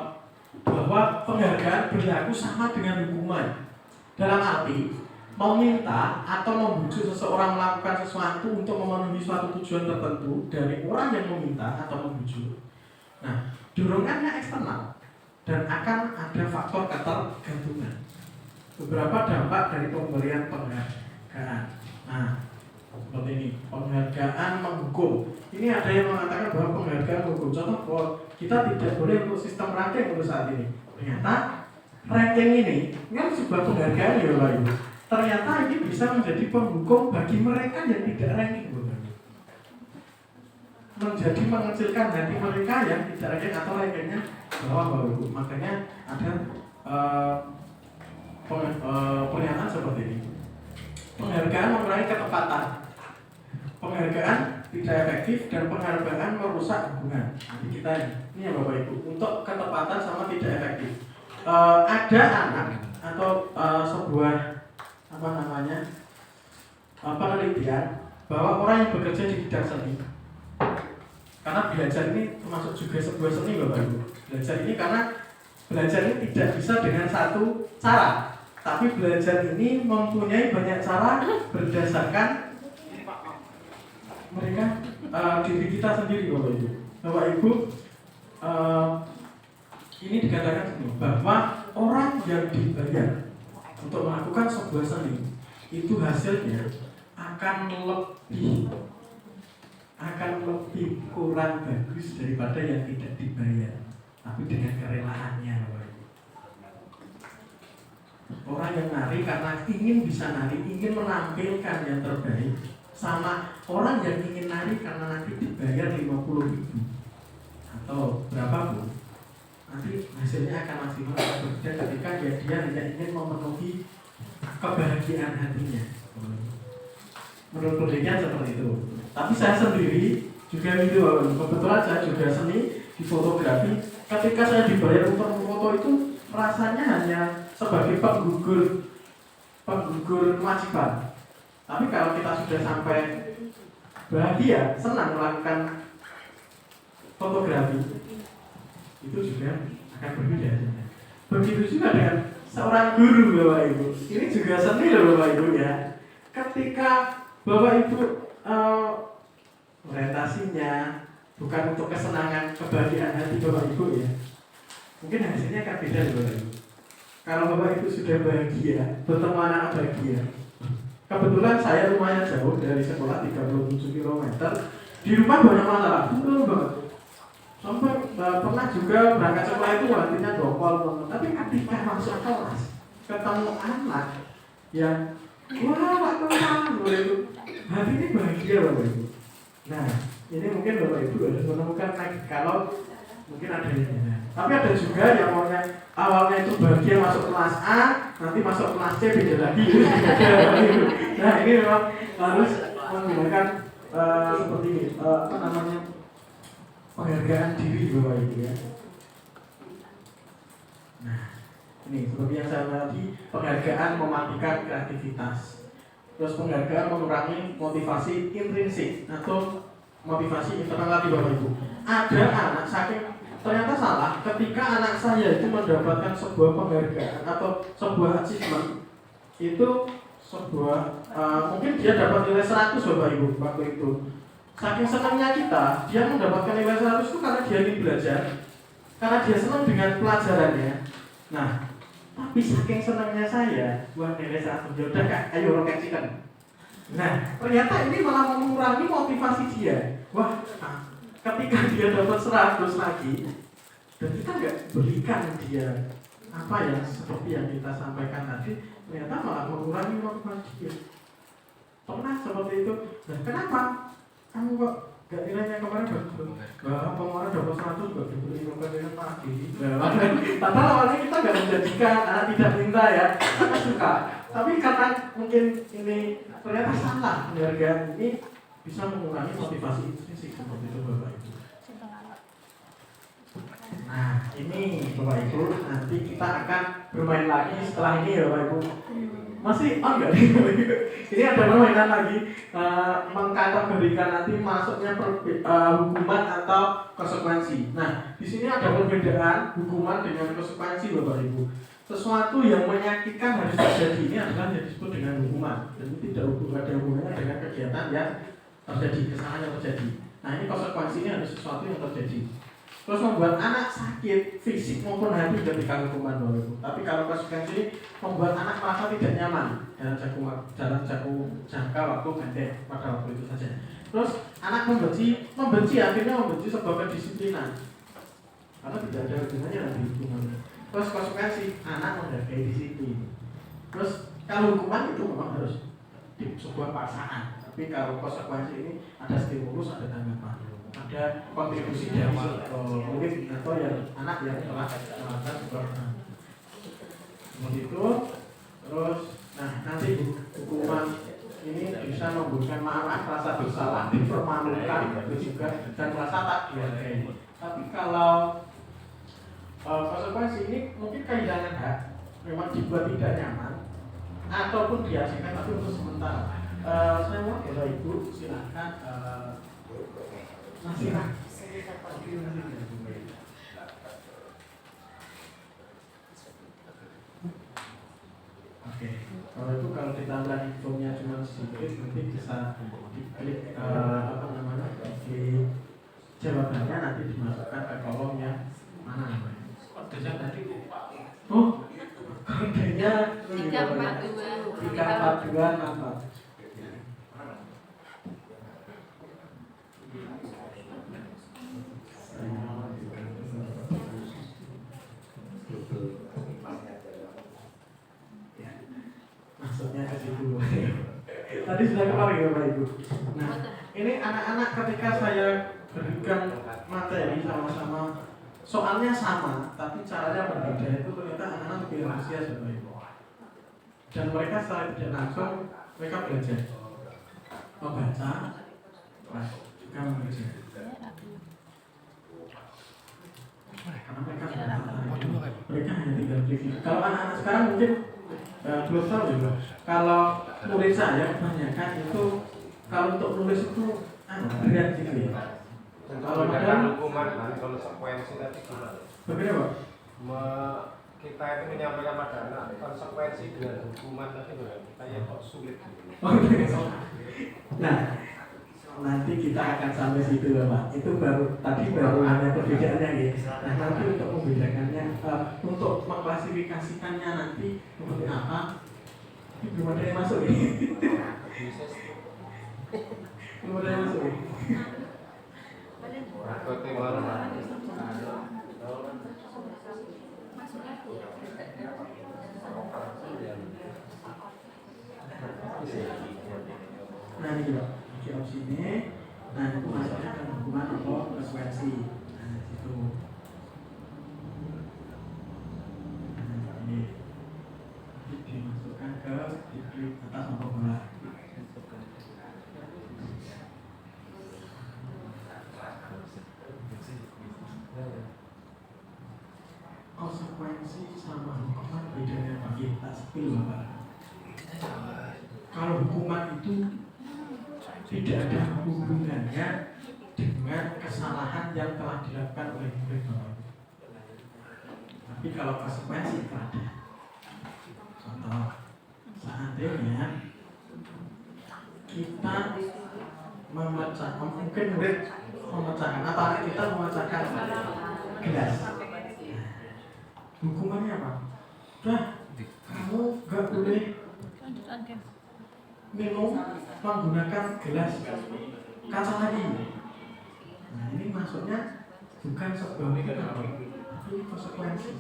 bahwa penghargaan berlaku sama dengan hukuman. Dalam arti meminta atau membujuk seseorang melakukan sesuatu untuk memenuhi suatu tujuan tertentu dari orang yang meminta atau membujuk. Nah, dorongannya eksternal dan akan ada faktor ketergantungan. Beberapa dampak dari pemberian penghargaan. Nah, seperti ini, penghargaan menghukum. Ini ada yang mengatakan bahwa penghargaan menghukum. Contoh bahwa kita tidak boleh untuk sistem ranking untuk saat ini. Ternyata ranking ini kan sebuah penghargaan ya, Bapak Ibu. Ternyata ini bisa menjadi penghukum bagi mereka yang tidak ranking, Bapak Ibu. Menjadi mengecilkan hati mereka yang tidak ranking atau rankingnya bawah, Bapak Ibu. Makanya ada pernyataan seperti ini. Penghargaan mengurangi ketepatan. Penghargaan tidak efektif dan penghargaan merusak hubungan. Nanti kita ini ya, Bapak Ibu, untuk ketepatan sama tidak efektif. Ada anak atau sebuah penelitian bahwa orang yang bekerja di bidang seni, karena belajar ini termasuk juga sebuah seni, Bapak Ibu. Belajar ini karena belajar ini tidak bisa dengan satu cara, tapi belajar ini mempunyai banyak cara berdasarkan mereka diri kita sendiri, Bapak Ibu. Bapak Ibu, ini dikatakan bahwa orang yang dibayar untuk melakukan sebuah seni itu hasilnya akan lebih kurang bagus daripada yang tidak dibayar, tapi dengan kerelaannya, Bapak Ibu. Orang yang nari karena ingin bisa nari, ingin menampilkan yang terbaik, sama orang yang ingin nari karena nanti dibayar 50.000 atau berapapun, nanti hasilnya akan maksimal berbeda ketika dia hanya ingin memenuhi kebahagiaan hatinya. Menurut penelitian seperti itu. Tapi saya sendiri juga video, kebetulan saya juga seni di fotografi. Ketika saya dibayar untuk foto itu rasanya hanya sebagai penggugur kewajiban. Tapi kalau kita sudah sampai bahagia, senang melakukan fotografi, itu juga akan berbeda. Begitu juga dengan seorang guru, Bapak Ibu. Ini juga seni loh Bapak Ibu ya. Ketika Bapak Ibu orientasinya bukan untuk kesenangan, kebahagiaan hati Bapak Ibu ya, mungkin hasilnya akan beda loh Bapak Ibu. Kalau Bapak Ibu sudah bahagia, bertemu anak bahagia. Kebetulan saya rumahnya jauh dari sekolah 37 km. Di rumah banyak masalah, betul banget. Sampai pernah juga berangkat sekolah itu hatinya dongkol. Tapi ketika masuk kelas, ketemu anak yang wah teman, itu hati ini bahagia Bapak Ibu. Nah, ini mungkin Bapak Ibu harus menemukan lagi kalau mungkin ada ini. Tapi ada juga yang awalnya itu bahagia masuk kelas A, nanti masuk kelas C beda lagi. Nah, ini memang harus menggunakan seperti ini, penghargaan diri Bapak Ibu ya. Nah, ini seperti yang saya tadi, penghargaan mematikan kreativitas. Terus penghargaan mengurangi motivasi intrinsik atau motivasi internal tadi Bapak Ibu. Ada anak saking ternyata salah ketika anak saya itu mendapatkan sebuah penghargaan atau sebuah achievement, itu sebuah mungkin dia dapat nilai 100 Bapak Ibu waktu itu. Saking senangnya kita, dia mendapatkan nilai 100 itu karena dia ingin belajar, karena dia senang dengan pelajarannya. Nah, tapi saking senangnya saya, buat nilai 100, ya udah Kak, ayo roket chicken. Nah, ternyata ini malah mengurangi motivasi dia. Wah, ketika dia dapat 100 lagi, dan kita nggak berikan dia apa yang seperti yang kita sampaikan tadi, ternyata malah mengurangi motivasi dia. Pernah seperti itu. Nah, kenapa? Kamu kok gak nilainya kemarin bagus? Kemarin dapat 100 gak diberi nilai lagi. Padahal awalnya kita gak menjadikan anak tidak minta ya, kita suka. Tapi karena mungkin ini ternyata salah, penghargaan ini bisa mengurangi motivasi intrinsik seperti itu Bapak Ibu. Nah, ini Bapak Ibu, nanti kita akan bermain lagi setelah ini ya Bapak Ibu. Masih enggak? Ini ada permainan lagi, mengkategorikan nanti masuknya hukuman atau konsekuensi. Nah, di sini ada perbedaan hukuman dengan konsekuensi Bapak Ibu. Sesuatu yang menyakitkan harus terjadi ini adalah yang disebut dengan hukuman. Jadi tidak ada hubungannya dengan kegiatan yang terjadi, kesalahan yang terjadi. Nah, ini konsekuensinya harus sesuatu yang terjadi. Terus membuat anak sakit fisik maupun hati ketika hukuman Bapak Ibu. Tapi kalau konsekuensi membuat anak merasa tidak nyaman dalam jangka waktu pendek pada waktu itu saja. Terus anak membenci akhirnya membenci sebuah kedisiplinan karena tidak ada hubungannya dengan hukuman. Terus konsekuensi anak menghargai disiplin. Terus kalau hukuman itu memang harus di sebuah paksaan. Tapi kalau konsekuensi ini ada stimulus, ada tanggapan, ada kontribusi dari murid atau yang anak yang telah melakukan sebuah seperti itu. Terus nah nanti hukuman ini bisa memberikan marah, rasa bersalah, dipermalukan juga dan merasa tak dihargai. Tapi kalau konsekuensi ini mungkin kehilangan hak, memang dibuat tidak nyaman ataupun dihasilkan tapi untuk sementara. Saya mau Bapak Ibu silakan nasihat. Oke, kalau itu kalau ditambah infonya cuma sedikit nanti bisa diklik di jawabannya nanti dimasukkan ke kolom yang mana namanya? Kodenya tadi lupa. Oh, kodenya 34264. Maksudnya ke situ. Tadi sudah kemarin ya Bapak Ibu. Nah, ini anak-anak ketika saya berikan materi sama-sama, soalnya sama, tapi caranya berbeda, itu ternyata anak-anak lebih antusias Bapak Ibu. Dan mereka setelah tidak langsung mereka belajar membaca, Nah, juga mengerja. Karena mereka sudah tertarik. Mereka hanya tinggal review. Kalau anak-anak sekarang mungkin belum tahu juga. Kalau murid saya kebanyakan itu kalau untuk nulis itu berat gitu ya. Kalau modal hukuman dan konsekuensi tadi gimana? bagaimana, Pak? Kita itu menyampaikan pada anak konsekuensi dengan hukuman tadi kayak kok sulit. Nah, nanti kita akan sampai situ ya Pak. Itu baru ada perbedaannya ya. Nah, nanti untuk membedakannya, untuk mengklasifikasikannya nanti seperti apa, ini belum ada yang masuk ini. Belum ada yang masuk ini. Nah ini Pak, di opsi ini, nah itu masuknya ke hukuman atau konsekuensi. Nah situ. Nah ini dimasukkan ke diklik atas atau bawah. Konsekuensi sama hukuman bedanya Pak, kita sepil Bapak. Kalau hukuman itu tidak ada hubungannya dengan kesalahan yang telah dilakukan oleh murid Bapak. Tapi kalau konsekuensi itu ada. Contoh, seandainya kita memecahkan, mungkin murid memecahkan, atau kita memecahkan gelas. Hukumannya apa? Udah, kamu gak boleh minum menggunakan gelas kaca lagi. Nah ini maksudnya bukan sebuah hukuman, tapi konsekuensi.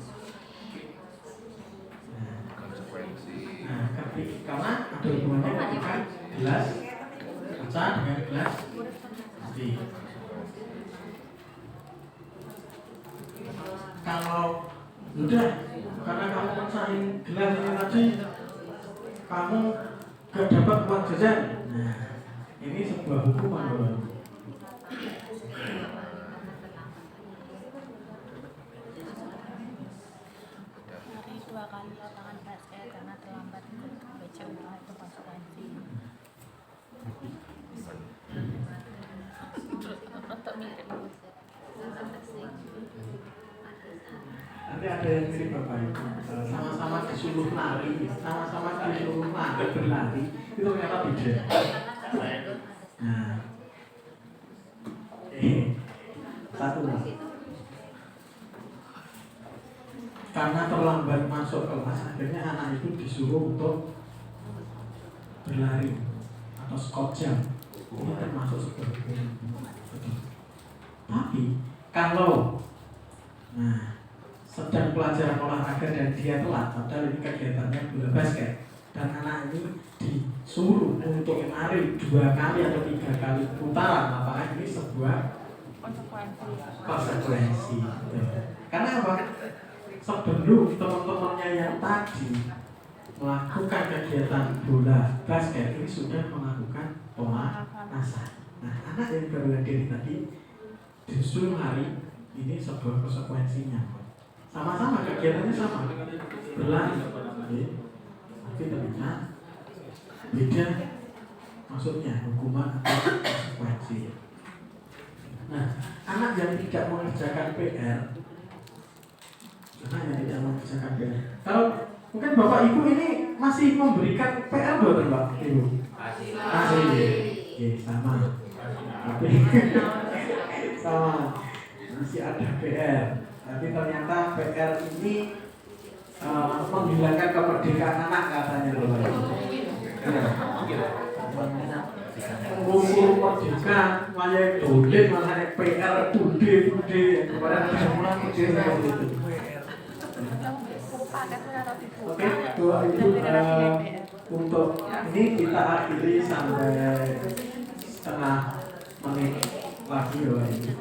Nah, karena ada hubungannya dengan gelas kaca dengan gelas plastik. Kalau udah, karena kamu pecahin gelas ini tadi, kamu gak dapat uang jajan. Nah, ini sebuah hukuman Bapak. Hari 2 kali lapangan basket karena terlambat ikut BCUA itu konsekuensi. Untuk mirip. Nanti ada yang mirip Bapak Ibu, sama-sama disuruh lari, berlari, itu ternyata beda. Nah, satu, karena terlambat masuk kelas, akhirnya anak itu disuruh untuk berlari atau squat jump. Ini termasuk sebuah hukuman. Tapi kalau sedang pelajaran olahraga dan dia telat, padahal ini kegiatannya bola basket, dan anak ini disuruh untuk lari 2 kali atau 3 kali putaran lapangan, ini sebuah konsekuensi. Karena apa? Sebelum teman-temannya yang tadi melakukan kegiatan bola basket ini sudah melakukan pemanasan. Nah, anak yang baru hadir tadi disuruh lari, ini sebuah konsekuensinya. Sama-sama kegiatannya sama, berlari, tapi ternyata beda maksudnya hukuman atau konsekuensi. Nah, anak yang tidak mengerjakan PR, kalau mungkin Bapak Ibu ini masih memberikan PR buat Bapak Ibu? Masih, sama. Tapi sama, masih ada PR. Tapi ternyata PR ini menghilangkan kemerdekaan anak katanya Bapak Ibu. Ngumpul merdeka, malah dole, malah PR, bude, kepada semua bude seperti itu. Oke, Bapak Ibu, untuk ini kita akhiri sampai setengah menit lagi Bapak Ibu.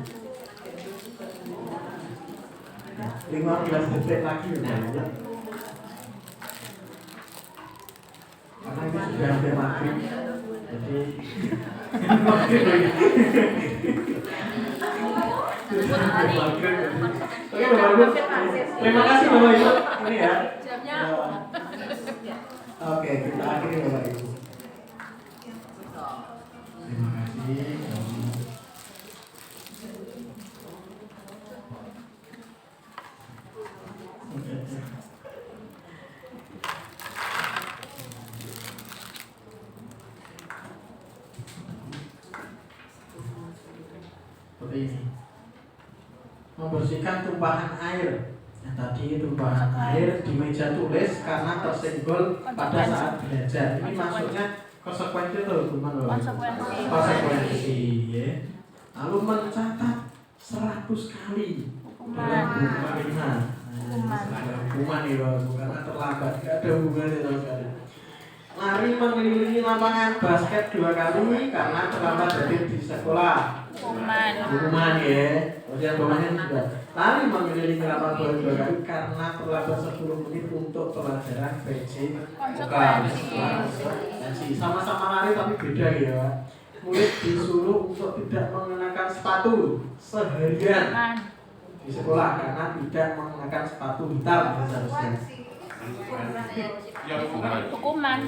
15 detik lagi ya. Karena ini sudah hampir maghrib, jadi Oke Bapak Ibu, terima kasih Bapak Ibu. Ini ya. Oke, kita akhiri Bapak Ibu. Terima kasih. Seperti ini. Membersihkan tumpahan air. Yang tadi tumpahan air di meja tulis karena tersenggol pada saat belajar. Ini maksudnya konsekuensi atau hukuman Bapak? Konsekuensi ya. Lalu mencatat 100 kali dalam buku kalimat. Hukuman nih Bapak, karena terlambat, gak ada hubungannya sama sekali. Lari mengelilingi lapangan basket 2 kali karena terlambat hadir di sekolah. Hukuman ya. Kemudian bawahnya juga lari mengelilingi lapangan bola 2 kali karena terlambat 10 menit untuk pelajaran PC. Konsekuensi. Sama-sama lari tapi beda ya. Murid disuruh untuk tidak mengenakan sepatu seharian di sekolah karena tidak mengenakan sepatu hitam seharusnya. Hukuman.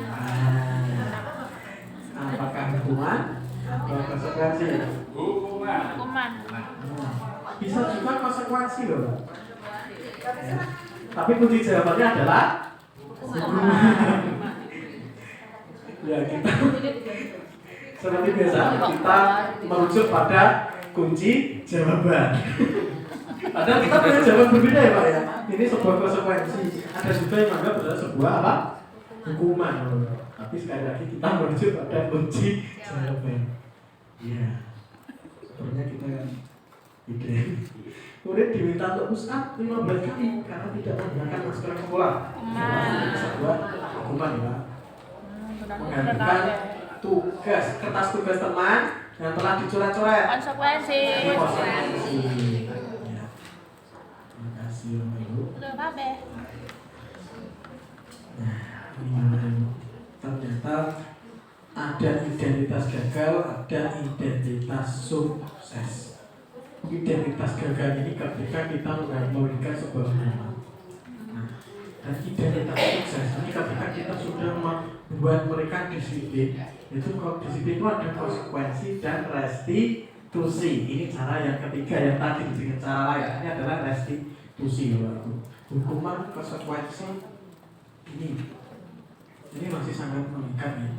Apakah hukuman atau konsekuensi? Hukuman. Bisa juga konsekuensi loh, Pak. Ya. Tapi kunci jawabannya adalah hukuman. Ya kita seperti biasa kita merujuk pada kunci jawaban. Padahal kita punya jawaban berbeda ya Pak ya. Ini sebuah konsekuensi. Ada juga yang menganggap adalah sebuah apa? Hukuman. Tapi sekali lagi kita merujuk pada kunci jawaban. Iya. Sebenarnya kita kan beda. Kemudian diminta untuk push up 15 kali karena tidak menggunakan masker sekolah. Ini sebuah hukuman ya Pak. Menggantikan kertas tugas teman yang telah dicoret-coret. Konsekuensi. Terima kasih Bapak Ibu. Nah, ternyata ada identitas gagal, ada identitas sukses. Identitas gagal ini ketika kita memberikan sebuah nama. Dan identitas sukses ini ketika kita sudah membuat mereka disiplin. Itu kalau disiplin itu ada konsekuensi dan restitusi. Ini cara yang ketiga yang tadi dengan cara lain. Ini adalah restitusi. Hukuman, konsekuensi ini masih sangat mengikat ya.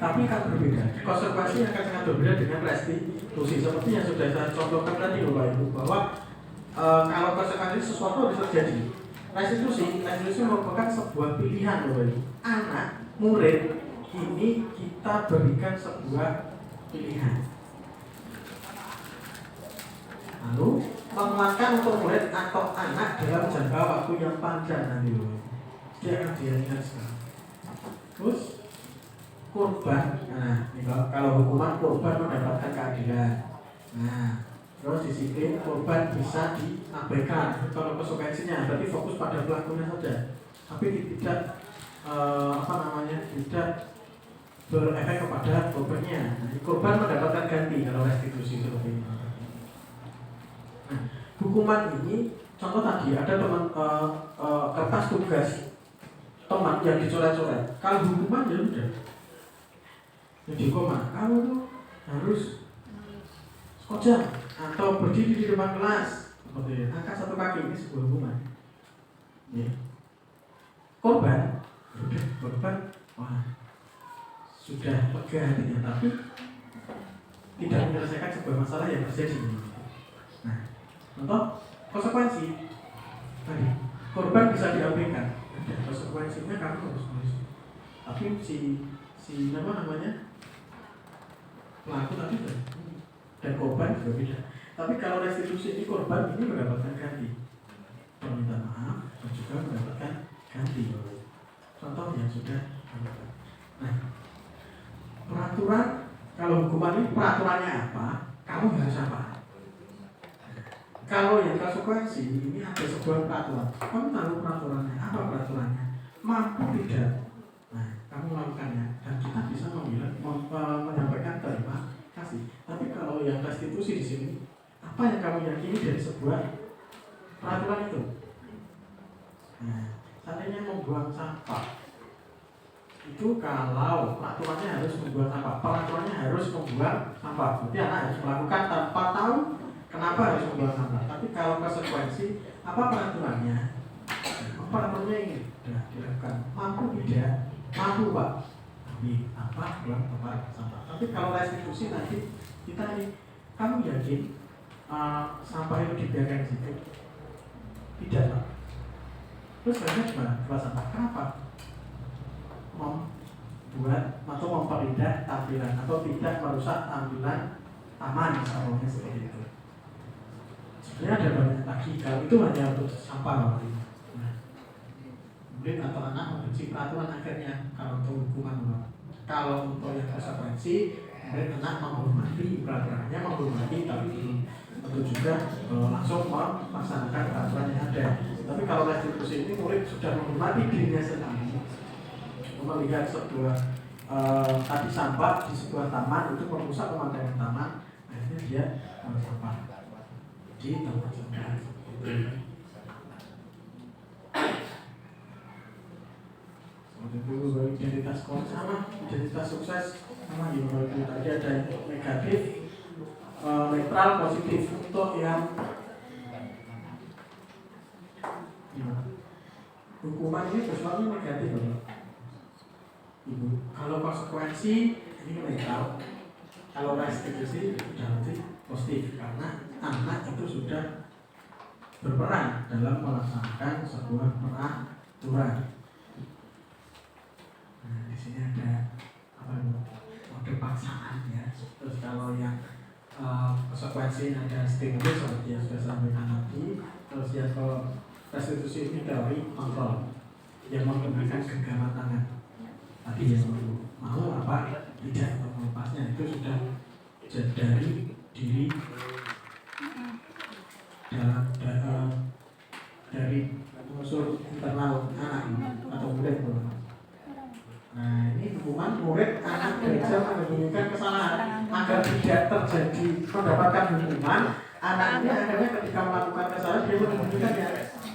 Tapi kan berbeda. Konsekuensi akan sangat berbeda dengan restitusi. Seperti yang sudah saya contohkan tadi Bapak Ibu bahwa kalau konsekuensi sesuatu harus terjadi. Restitusi merupakan sebuah pilihan Bapak Ibu. Anak, murid ini kita berikan sebuah pilihan. Lalu menguatkan untuk murid atau anak dalam jangka waktu yang panjang nanti Bapak Ibu. Dia akan diingat sekarang. Terus korban, kalau hukuman korban mendapatkan keadilan. Terus disiplin korban bisa diabaikan. Kalau konsekuensinya berarti fokus pada pelakunya saja, tapi tidak tidak berefek kepada korbannya. Korban mendapatkan ganti kalau restitusi seperti ini. Hukuman ini contoh tadi ada teman kertas tugas teman yang dicoret-coret. Kalau hukuman ya udah jadi koma, kamu tuh harus sekojam atau berdiri di depan kelas seperti itu. Angkat 1 kaki, ini sebuah hukuman ya. Korban wah sudah lega hatinya, tapi tidak menyelesaikan sebuah masalah yang terjadi. Nah, contoh konsekuensi tadi korban bisa diabaikan, konsekuensinya kamu harus solusi. Tapi si pelaku tadi dan korban juga beda. Tapi kalau restitusi ini korban ini mendapatkan ganti, permintaan maaf dan juga mendapatkan ganti. Contoh yang sudah dilakukan. Nah, peraturan kalau hukuman ini peraturannya apa? Kamu harus apa? Kalau yang konsekuensi ini ada sebuah peraturan. Kamu tahu peraturannya apa? Peraturannya mampu tidak? Nah, kamu melakukannya, dan kita bisa menyampaikan terima kasih. Tapi kalau yang restitusi di sini, apa yang kamu yakini dari sebuah peraturan itu? Nah, seandainya membuang sampah itu, kalau peraturannya harus membuang sampah, peraturannya harus membuang sampah, berarti anak harus melakukan tanpa tahu kenapa harus membuang sampah. Tapi kalau konsekuensi, apa peraturannya? Peraturannya ini sudah dilakukan, mampu tidak? Mampu Pak, tapi apa buang tempat sampah. Tapi kalau restitusi nanti kita ini, kamu yakin sampah itu dibiarkan di situ? Tidak Pak. Terus sebenarnya gimana? Buat sampah. Kenapa? Membuat atau memperindah tampilan atau tidak merusak tampilan taman, misalnya seperti itu. Sebenarnya ada banyak lagi. Kalau itu hanya untuk sampah Bapak Ibu. Nah, murid atau anak membenci peraturan akhirnya. Kalau untuk hukuman Bapak. Kalau untuk yang konsekuensi, murid anak menghormati peraturannya, menghormati, tapi tentu juga langsung melaksanakan peraturan yang ada. Tapi kalau restitusi ini, murid sudah menghormati dirinya sendiri, melihat sebuah tadi sampah di sebuah taman itu merusak pemandangan taman, akhirnya dia sampah di tempat sampah. Itu identitas sekolah sama, identitas sukses sama gimana itu tadi ada negatif, netral, positif. Untuk yang gimana? Hukuman ini sesuatu negatif loh Ibu. Kalau konsekuensi ini netral, kalau restitusi berarti positif karena anak itu sudah berperan dalam melaksanakan sebuah peraturan. Nah, di sini ada apa itu? Mode paksaan ya. Terus kalau yang konsekuensi ada stimulus seperti yang sudah sampaikan tadi. Terus yang kalau restitusi ini teori kontrol yang menggunakan genggaman tangan. Tadi yang mau apa tidak untuk melepasnya itu sudah dari diri dari unsur internal anak atau murid. Nah, ini hukuman murid anak belajar menyembunyikan kesalahan agar tidak terjadi mendapatkan hukuman. Anaknya akhirnya ketika melakukan kesalahan dia menyembunyikan ya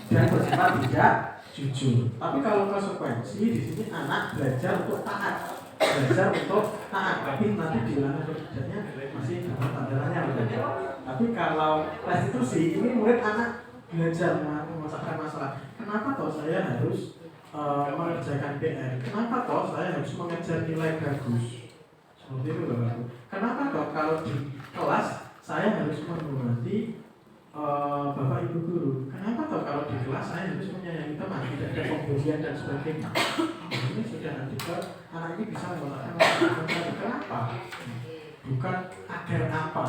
dan bersifat tidak jujur. Tapi kalau konsekuensi di sini anak belajar untuk taat, tapi nanti di ulangan kerjanya masih dalam tandarannya. Tapi kalau restitusi ini murid anak belajar memecahkan masalah. Kenapa toh saya harus mengerjakan PR? Kenapa toh saya harus mengejar nilai bagus? Seperti itu Bapak. Kenapa toh kalau di kelas saya harus menghormati Bapak Ibu guru? Kenapa toh kalau di kelas saya harus menyayangi teman, tidak ada pembulian dan sebagainya? Ini sudah nanti ke anak ini bisa mengatakan kenapa? Bukan agar apa?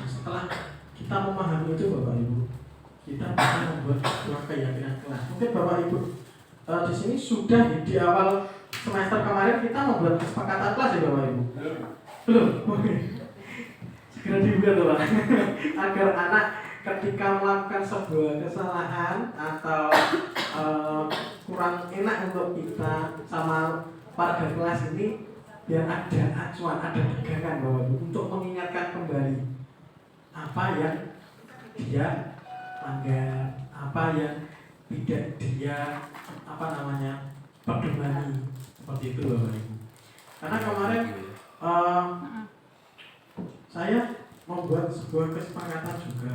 Setelah kita memahami itu Bapak Ibu, kita bisa membuat sebuah keyakinan kelas. Mungkin Bapak Ibu di sini sudah di awal semester kemarin kita membuat kesepakatan kelas ya Bapak Ibu? Belum? Oke. Segera dibuat Bapak. Agar anak ketika melakukan sebuah kesalahan atau kurang enak untuk kita sama warga kelas ini, biar ada acuan, ada pegangan Bapak Ibu untuk mengingatkan kembali apa yang dia langgar, apa yang tidak dia pedomani, seperti itu Bapak Ibu. Karena kemarin saya membuat sebuah kesepakatan juga,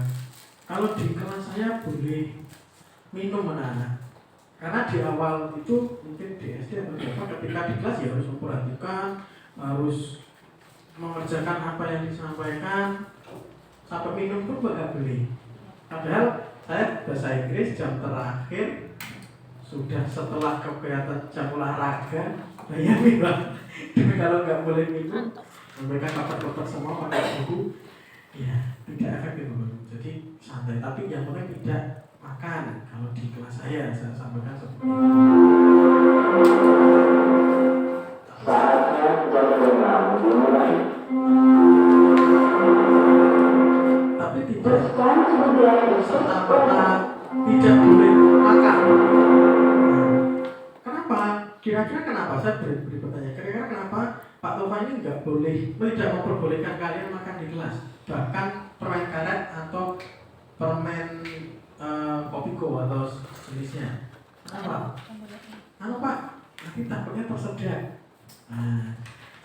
kalau di kelas saya boleh minum anak-anak. Karena di awal itu mungkin di SD atau ketika di kelas ya harus memperhatikan, harus mengerjakan apa yang disampaikan, sampai minum pun nggak boleh. Padahal saya bahasa Inggris jam terakhir sudah setelah kegiatan jam olahraga, bayangin Bang. Kalau nggak boleh minum, mereka dapat semua pakai buku, ya tidak efektif Bang. Jadi santai, tapi yang penting tidak makan. Kalau di kelas saya sampaikan seperti itu. Tapi tidak serta-merta tidak boleh makan. Kenapa? Kira-kira kenapa? Saya beri pertanyaan. Kira-kira kenapa Pak Tova ini tidak memperbolehkan kalian makan di kelas, bahkan permen karet atau permen Kopiko atau jenisnya? Kenapa? Pak, nanti takutnya tersedak.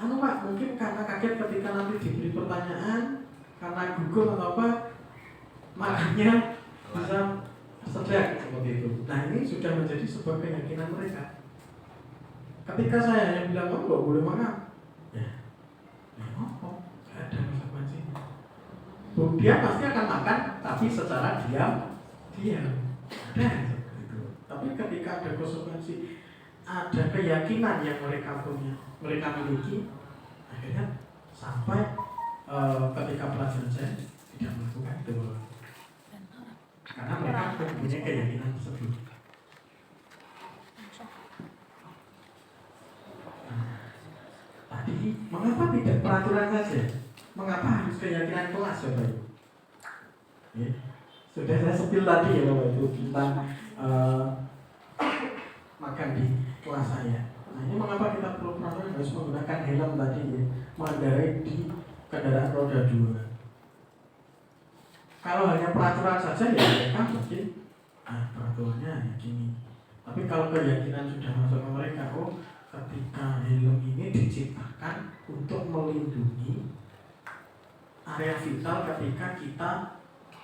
Pak, mungkin karena kaget ketika nanti diberi pertanyaan, karena gugup atau apa, makanya bisa tersedak seperti itu. Nah, ini sudah menjadi sebuah keyakinan mereka. Ketika saya hanya bilang, oh nggak boleh makan, ya apa? Gak ada konsekuensinya. Dia pasti akan makan, tapi secara diam. Ada seperti itu. Tapi ketika ada konsekuensi, ada keyakinan yang mereka punya, mereka miliki, akhirnya sampai ketika pelajaran saya tidak melakukan itu, karena mereka mempunyai keyakinan tersebut. Tadi mengapa tidak peraturan saja? Mengapa harus keyakinan kelas, Bapak Ibu? Ya. Sudah saya sepil tadi ya Bapak Ibu tentang makan di kelas saya. Nah, ini mengapa kita perlu peraturan harus menggunakan helm tadi ya, mengendarai di kendaraan roda 2. Kalau hanya peraturan saja ya mereka mungkin peraturannya hanya gini. Tapi kalau keyakinan sudah masuk ke mereka, oh ketika helm ini diciptakan untuk melindungi area vital ketika kita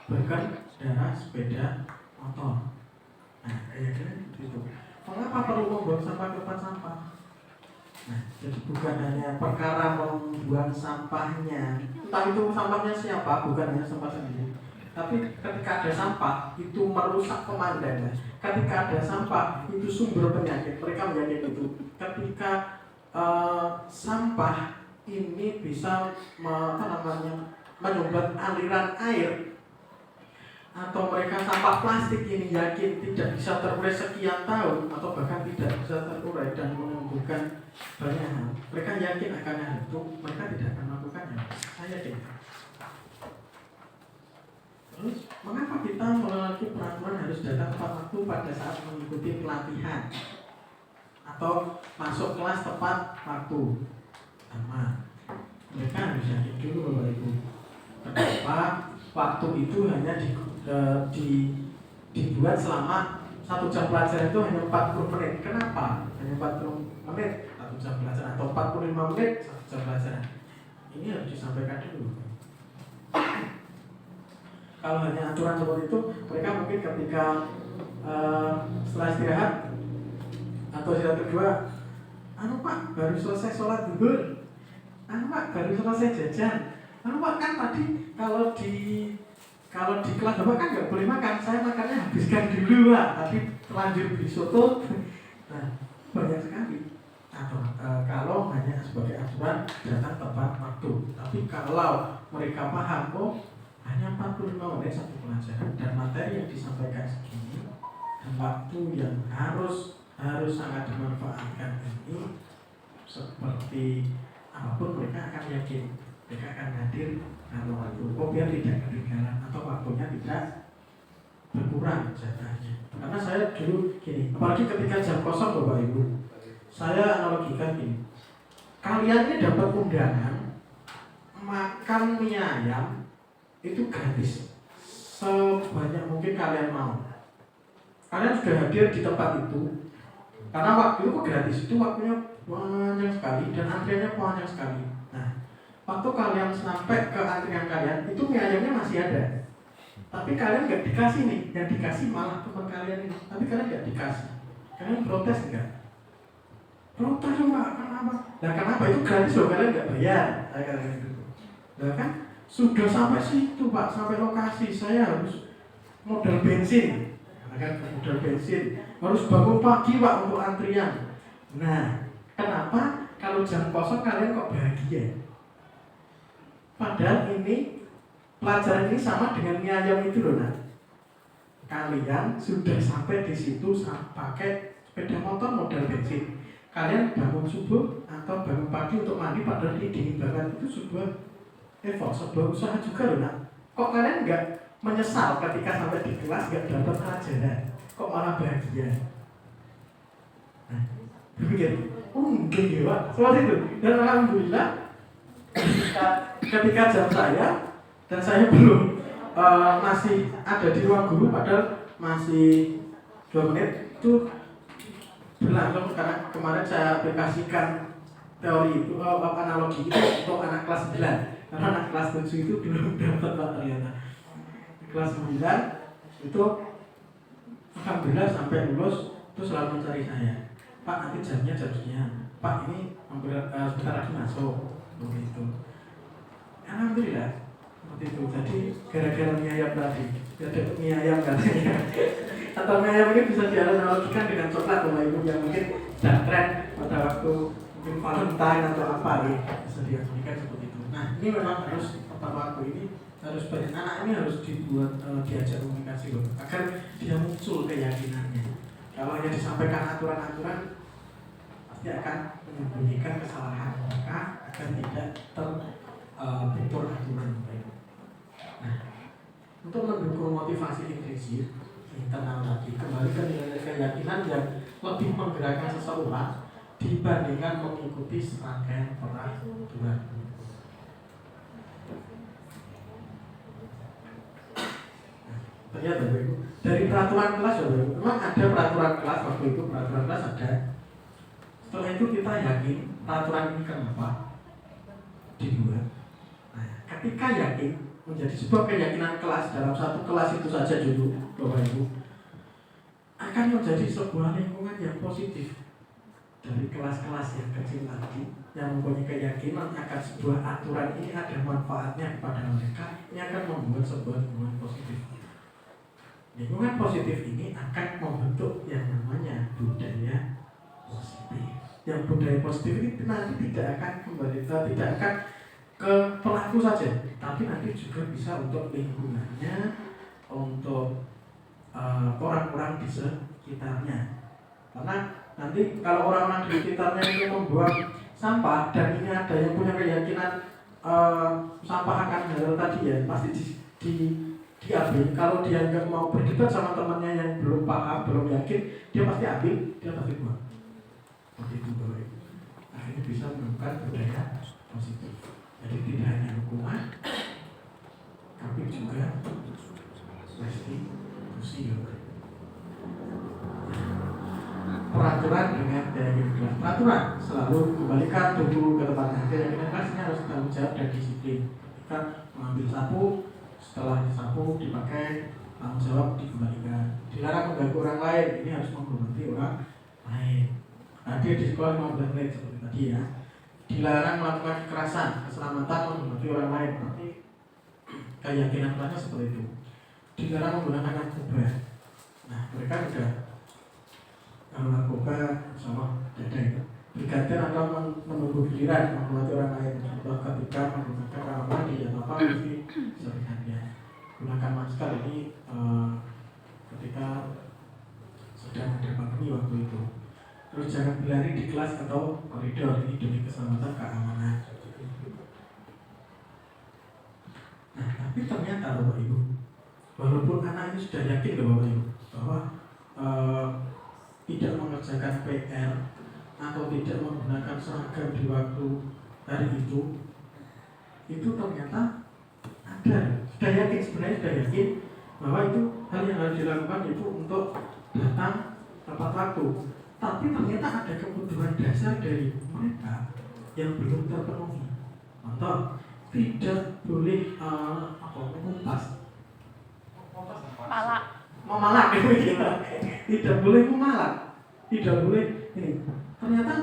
berkendara sepeda motor. Nah, keyakinan itu. Mengapa perlu membuang sampah ke tempat sampah? Nah, jadi bukan hanya perkara membuang sampahnya, entah itu sampahnya siapa, bukan hanya sampah sendiri. Tapi ketika ada sampah, itu merusak pemandangan. Ketika ada sampah, itu sumber penyakit. Mereka meyakini itu. Ketika sampah ini bisa menyumbat aliran air, atau mereka sampah plastik ini yakin tidak bisa terurai sekian tahun atau bahkan tidak bisa terurai dan menimbulkan banyak hal, mereka yakin akan hal itu, mereka tidak akan melakukannya. Saya yakin. Terus mengapa kita memiliki peraturan harus datang tepat waktu pada saat mengikuti pelatihan atau masuk kelas tepat waktu? Sama, mereka harus yakin dulu Bapak Ibu. Kenapa waktu itu hanya dibuat selama 1 jam pelajaran itu hanya 40 menit. Kenapa? Hanya 40 menit 1 jam pelajaran atau 45 menit 1 jam pelajaran. Ini harus disampaikan dulu. Kalau hanya aturan seperti itu, mereka mungkin ketika setelah istirahat atau istirahat kedua, Pak baru selesai sholat zuhur, Pak baru selesai jajan, Pak kan tadi kalau di kelas Bapak kan nggak boleh makan, saya makannya habiskan dulu Pak, tapi terlanjur beli soto. Nah, banyak sekali. Atau kalau hanya sebagai aturan datang tepat waktu. Tapi kalau mereka paham kok hanya 45 menit satu pelajaran dan materi yang disampaikan segini dan waktu yang harus sangat dimanfaatkan ini, seperti apapun mereka akan yakin, mereka akan hadir kalau waktu. Oh biar tidak ketinggalan atau waktunya tidak berkurang jatahnya. Karena saya dulu gini, apalagi ketika jam kosong Bapak Ibu, saya analogikan gini, kalian ini dapat undangan makan mie ayam itu gratis sebanyak mungkin kalian mau. Kalian sudah hadir di tempat itu karena waktu itu gratis, itu waktunya banyak sekali dan antriannya banyak sekali. Nah, waktu kalian sampai ke antrian kalian itu mie ayamnya masih ada, tapi kalian nggak dikasih nih, yang dikasih malah teman kalian ini, tapi kalian nggak dikasih. Kalian protes nggak? Protes Pak, kenapa? Nah kenapa itu gratis loh, kalian nggak bayar? Saya katakan gitu. Nah kan sudah sampai situ Pak, sampai lokasi, saya harus modal bensin, modal bensin, harus bangun pagi Pak untuk antrian. Nah, kenapa kalau jam kosong kalian kok bahagia? Padahal ini pelajaran ini sama dengan mie ayam itu loh. Nah, kalian sudah sampai di situ pakai sepeda motor modal bensin. Kalian bangun subuh atau bangun pagi untuk mandi padahal ini dingin banget, itu sebuah effort, sebuah usaha juga loh. Nah, kok kalian nggak menyesal ketika sampai di kelas gak dapat pelajaran, kok malah bahagia. Nah, berpikir, enggak ya Pak, seperti itu. Dan alhamdulillah ketika jam saya dan saya belum masih ada di ruang guru, padahal masih 2 menit itu berlangsung karena kemarin saya aplikasikan teori itu analogi itu untuk anak kelas 9 karena anak kelas 7 itu belum dapat Pak ternyata. Kelas 9 itu alhamdulillah sampai lulus itu selalu mencari saya, Pak nanti jamnya jam sekian, Pak ini sebentar lagi masuk begitu. Alhamdulillah seperti itu. Jadi gara-gara mie ayam tadi ya dapat mie ayam katanya. Atau mie ayam ini bisa dianalogikan dengan coklat Bapak Ibu yang mungkin sedang tren pada waktu mungkin Valentine atau apa ya, bisa dianalogikan seperti itu. Nah ini memang harus pada waktu ini harus banyak anak ini harus dibuat diajak komunikasi loh, agar dia muncul keyakinannya. Kalau yang disampaikan aturan-aturan pasti akan menyembunyikan kesalahan mereka agar tidak terbentur aturan. Nah, untuk mendukung motivasi intrinsik internal tadi, kembali ke nilai keyakinan yang lebih menggerakkan seseorang dibandingkan mengikuti serangkaian peraturan. Ternyata Bapak Ibu, dari peraturan kelas ya Bapak Ibu, memang ada peraturan kelas waktu itu, peraturan kelas ada. Setelah itu kita yakin peraturan ini kenapa dibuat. Nah, ketika yakin menjadi sebuah keyakinan kelas dalam satu kelas itu saja dulu Bapak Ibu, akan menjadi sebuah lingkungan yang positif. Dari kelas-kelas yang kecil tadi yang mempunyai keyakinan akan sebuah aturan ini ada manfaatnya kepada mereka, ini akan membuat sebuah lingkungan positif. Lingkungan positif ini akan membentuk yang namanya budaya positif. Yang budaya positif ini nanti tidak akan kembali, tidak akan ke pelaku saja, tapi nanti juga bisa untuk lingkungannya, untuk orang-orang di sekitarnya. Karena nanti kalau orang-orang di sekitarnya itu membuang sampah dan ini ada yang punya keyakinan sampah akan halal tadi ya, pasti diambil. Kalau dia nggak mau berdebat sama temannya yang belum paham, belum yakin, dia pasti ambil, dia pasti buang. Begitu Bapak Ibu. Akhirnya bisa menemukan budaya positif. Jadi tidak hanya hukuman, tapi juga restitusi. Peraturan dengan keyakinan. Peraturan selalu kembalikan tubuh ke tempatnya. Keyakinan kelasnya harus tanggung jawab dan disiplin. Ketika mengambil sapu, setelah disapu dipakai, tanggung jawab dikembalikan. Dilarang mengganggu orang lain, ini harus menghormati orang lain. Hadir di sekolah 15 menit seperti tadi ya. Dilarang melakukan kekerasan, keselamatan menghormati orang lain. Tapi keyakinan kelasnya seperti itu. Dilarang menggunakan narkoba. Nah mereka sudah narkoba sama dada itu. Bergantian atau menunggu giliran menghormati orang lain. Contoh ketika menggunakan kamar mandi atau apa mesti bergantian. Gunakan masker ini ketika sedang ada pandemi waktu itu. Terus jangan berlari di kelas atau koridor, ini demi keselamatan keamanan. Nah, tapi ternyata Bapak Ibu, walaupun anak ini sudah yakin Bapak Ibu bahwa tidak mengerjakan PR atau tidak menggunakan seragam di waktu hari itu ternyata ada. Sudah yakin, sebenarnya sudah yakin bahwa itu hal yang harus dilakukan itu untuk datang tepat waktu. Tapi ternyata ada kebutuhan dasar dari mereka yang belum terpenuhi. Contoh, tidak boleh mengupas, memalak, tidak boleh memalak, tidak boleh ini. Ternyata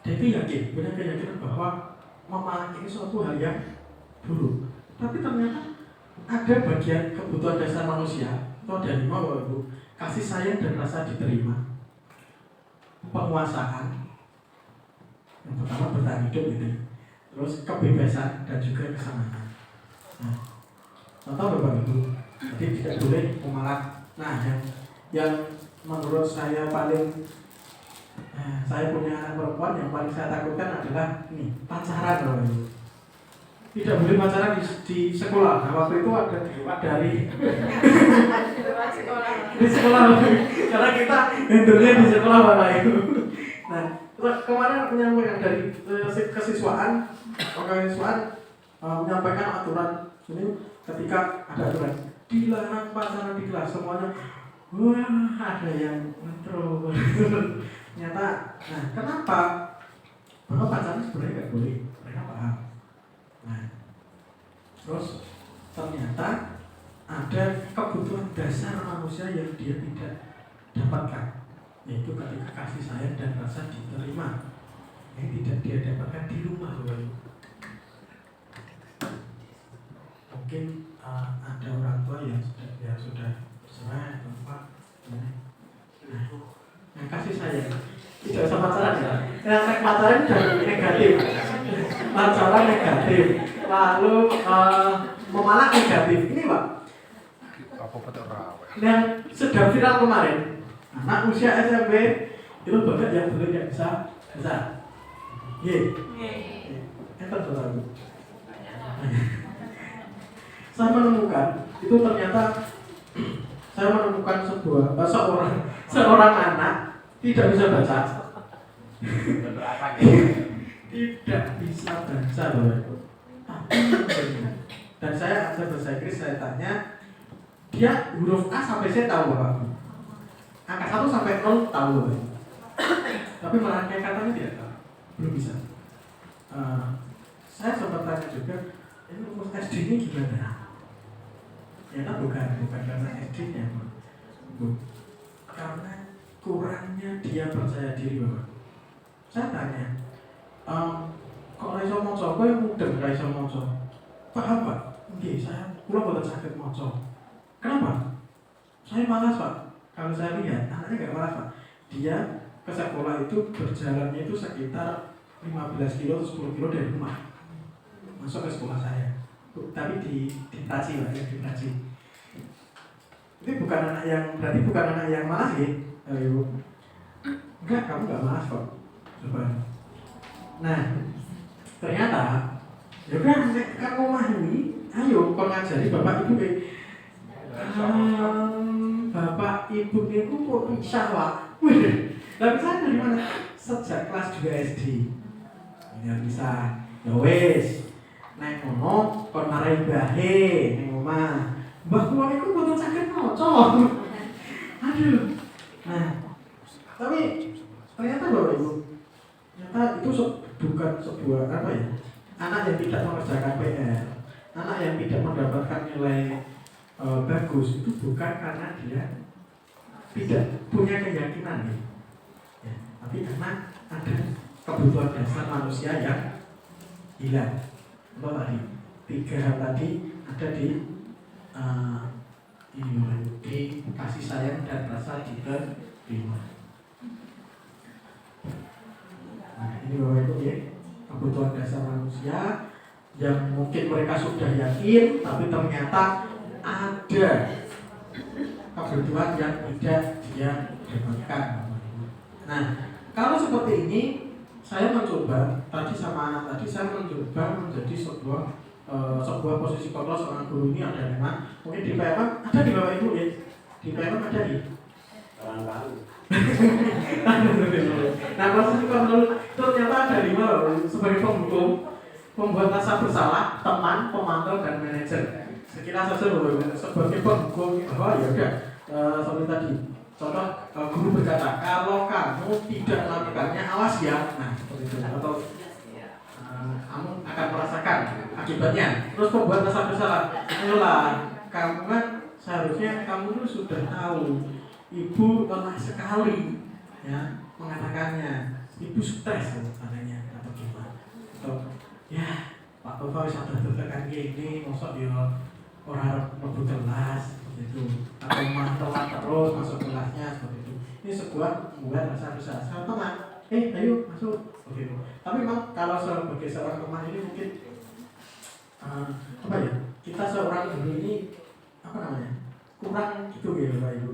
dia itu yakin, punya keyakinan bahwa memalak ini suatu hal yang buruk. Tapi ternyata ada bagian kebutuhan dasar manusia, atau dari Bapak Ibu, kasih sayang dan rasa diterima. Penguasaan yang pertama bertahan hidup gitu, terus kebebasan dan juga kesenangan. Nah, contoh Bapak Ibu, jadi tidak boleh memalak. Nah, yang menurut saya paling saya punya anak perempuan yang paling saya takutkan adalah ini pacaran Bapak Ibu. tidak boleh pacaran di sekolah. Nah, waktu itu ada dari di sekolah karena kita handle-nya di sekolah Bapak Ibu. Nah, kemarin menyampaikan dari kesiswaan menyampaikan aturan ini ketika ada aturan dilarang pacaran di kelas semuanya. Wah, ada yang intro. Ternyata, nah kenapa? Bahwa pacaran sebenarnya nggak boleh, mereka paham. Nah, terus ternyata ada kebutuhan dasar manusia yang dia tidak dapatkan, yaitu ketika kasih sayang dan rasa diterima. Yang tidak dia dapatkan di rumah, Bapak. Mungkin ada orang tua yang sudah bercerai atau apa. Nah, kasih sayang tidak usah pacaran ya. Yang pacaran jadi negatif, pacaran negatif, lalu memalak negatif. Ini Pak, yang sedang viral kemarin, anak usia SMP itu banyak yang boleh tidak bisa. Saya menemukan itu ternyata saya menemukan seorang anak tidak bisa baca. Tidak bisa baca, Bapak Ibu. Dan saya ajar bahasa Inggris, saya tanya, dia huruf A sampai Z tahu Bapak. Angka 1 sampai 0 tahu Bapak. Tapi merangkai katanya tidak tahu, belum bisa. Saya sempat tanya juga, ini rumus SD ini gimana? Ternyata bukan karena SD-nya, karena kurangnya dia percaya diri Bapak. Saya tanya, kok raiso moco, kok yang muda raiso moco? Paham Pak? Oke, saya pulang boten sakit moco. Kenapa? Saya malas Pak. Kalau saya lihat, anaknya gak malas Pak. Dia ke sekolah itu berjalannya itu sekitar 15 kilo atau 10 kilo dari rumah masuk ke sekolah saya. Tapi di Taci Pak, di Taci. Ini berarti bukan anak yang malas ya, Ibu. Enggak, kamu gak malas kok. Coba. Nah, ternyata ya udah kan rumah ini, ayo kau ngajari bapak ibu bapak ibu itu kok bisa Pak. Tapi saya dari mana? Sejak kelas 2 SD. Ya bisa. Ya wes. Nek ngono kon marai bahe ning omah. Mbah kula iku mboten saged maca. Aduh. Nah, tapi ternyata Bapak Ibu, ternyata itu bukan sebuah apa ya? Anak yang tidak mengerjakan PR, anak yang tidak mendapatkan nilai bagus itu bukan karena dia tidak punya keyakinan ya, tapi karena ada kebutuhan dasar manusia yang hilang. Apa tadi? 3 hal tadi ada di kasih sayang dan rasa diterima. Nah, ini Bapak Ibu ya, kebutuhan dasar manusia yang mungkin mereka sudah yakin, tapi ternyata ada kebutuhan yang tidak dia dapatkan. Nah, kalau seperti ini, saya mencoba saya mencoba menjadi sebuah posisi kontrol seorang guru ini ada memang mungkin di PM ada di Bapak Ibu ya, di PM ada di orang baru. Nah, posisi kontrol ternyata ada 5 sebagai penghukum, pembuat rasa bersalah, teman, pemantau dan manajer. Sekilas saja sebagai penghukum bahwa ya udah seperti tadi. Contoh guru berkata kalau kamu tidak melakukannya awas ya. Nah seperti itu atau kamu akan merasakan akibatnya. Terus pembuat rasa bersalah, ayolah kamu kan seharusnya kamu sudah tahu ibu lelah sekali ya mengatakannya, ibu stres katanya atau gimana atau ya Pak Bapak sudah tertekan gini masuk ya orang lebih kelas itu atau telat terus masuk kelasnya seperti itu. Ini sebuah membuat rasa bersalah. Sama teman, ayo masuk begitu. Tapi memang kalau sebagai seorang teman ini mungkin apa ya? Kita seorang guru ini apa namanya? Kurang gitu ya Bapak Ibu.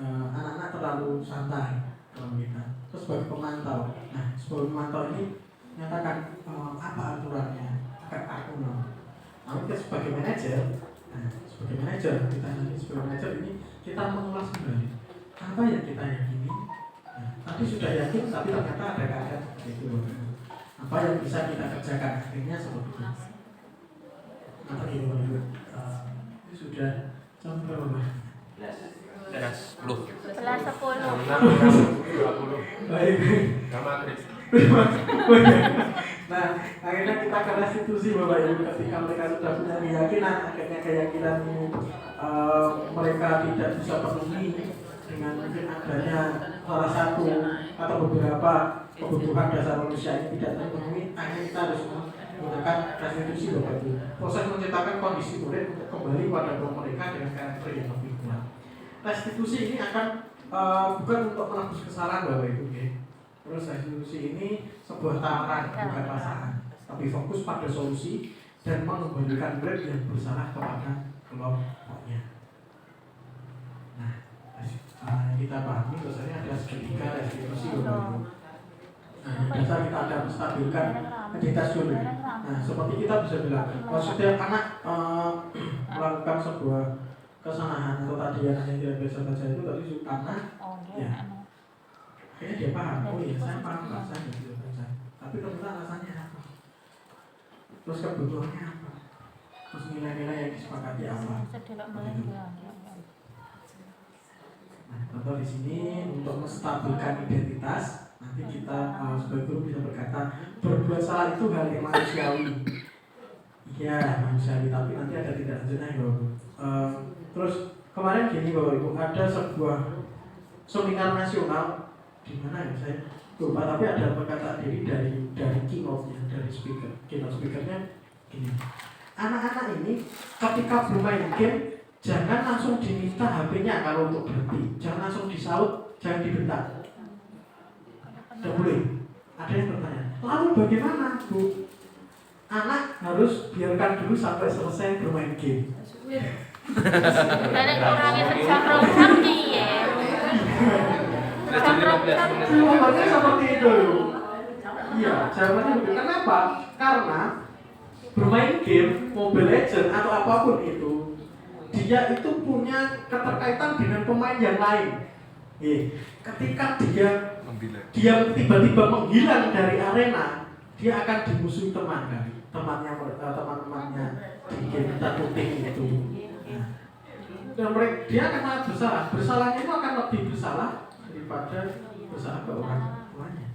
Anak-anak terlalu santai kalau kita. Terus sebagai pemantau. Nah, sebagai pemantau ini nyatakan apa aturannya, agak aku namun sebagai manajer, sebagai manajer kita nanti sebagai manajer ini kita mengulas kembali apa yang kita yakini. Tadi sudah yakin tapi ternyata ada keadaan seperti itu. Apa yang bisa kita kerjakan akhirnya seperti itu. Apa gitu Pak Ibu? Ini sudah jam berapa? 11.10. 20. Baik. Gak maghrib. Nah, akhirnya kita ke restitusi Bapak Ibu ketika mereka sudah punya keyakinan, akhirnya keyakinan ini mereka tidak bisa penuhi dengan mungkin adanya salah satu atau beberapa kebutuhan dasar manusia ini tidak terpenuhi, akhirnya kita harus menggunakan restitusi Bapak Ibu. Proses menciptakan kondisi murid untuk kembali pada mereka dengan karakter yang lebih kuat. Restitusi ini akan bukan untuk menebus kesalahan Bapak Ibu ya. Terus restitusi ini sebuah tawaran bukan pasangan, tapi fokus pada solusi dan mengembalikan murid yang bersalah kepada kelompoknya. Nah, yang kita pahami bahwasanya ada segitiga restitusi Bapak Ibu. Nah, dasar kita ada menstabilkan identitas dulu. Nah, seperti kita bisa bilang, kalau setiap anak melakukan sebuah kesalahan atau tadi yang tidak biasa baca itu tadi anak, ya, akhirnya dia paham, oh iya saya paham rasanya tidak baca. Tapi ternyata rasanya apa? Terus kebutuhannya apa? Terus nilai-nilai yang disepakati apa? Nah, contoh di sini untuk menstabilkan identitas. Nanti kita sebagai guru bisa berkata berbuat salah itu hal yang manusiawi. Iya manusiawi, tapi nanti ada tidak lanjutnya ya Bapak. Terus kemarin gini Bapak Ibu, ada sebuah seminar nasional di mana ya saya lupa, tapi ada perkataan diri dari keynote-nya, dari keynote speakernya gini. Anak-anak ini ketika bermain game jangan langsung diminta HP-nya kalau untuk berhenti, jangan langsung disaut, jangan dibentak. Tidak boleh. Ada yang bertanya, lalu bagaimana Bu? Anak harus biarkan dulu sampai selesai bermain game. Dari kurangnya sejam jam ya. Jawabannya seperti itu. Iya, jawabannya begitu. Kenapa? Karena bermain game, Mobile Legends atau apapun itu, dia itu punya keterkaitan dengan pemain yang lain. Ketika dia tiba-tiba menghilang dari arena, dia akan dimusuhi teman-temannya di game terkutik itu. Dan dia akan sangat bersalah. Bersalahnya itu akan lebih bersalah daripada bersalah ke orang tuanya.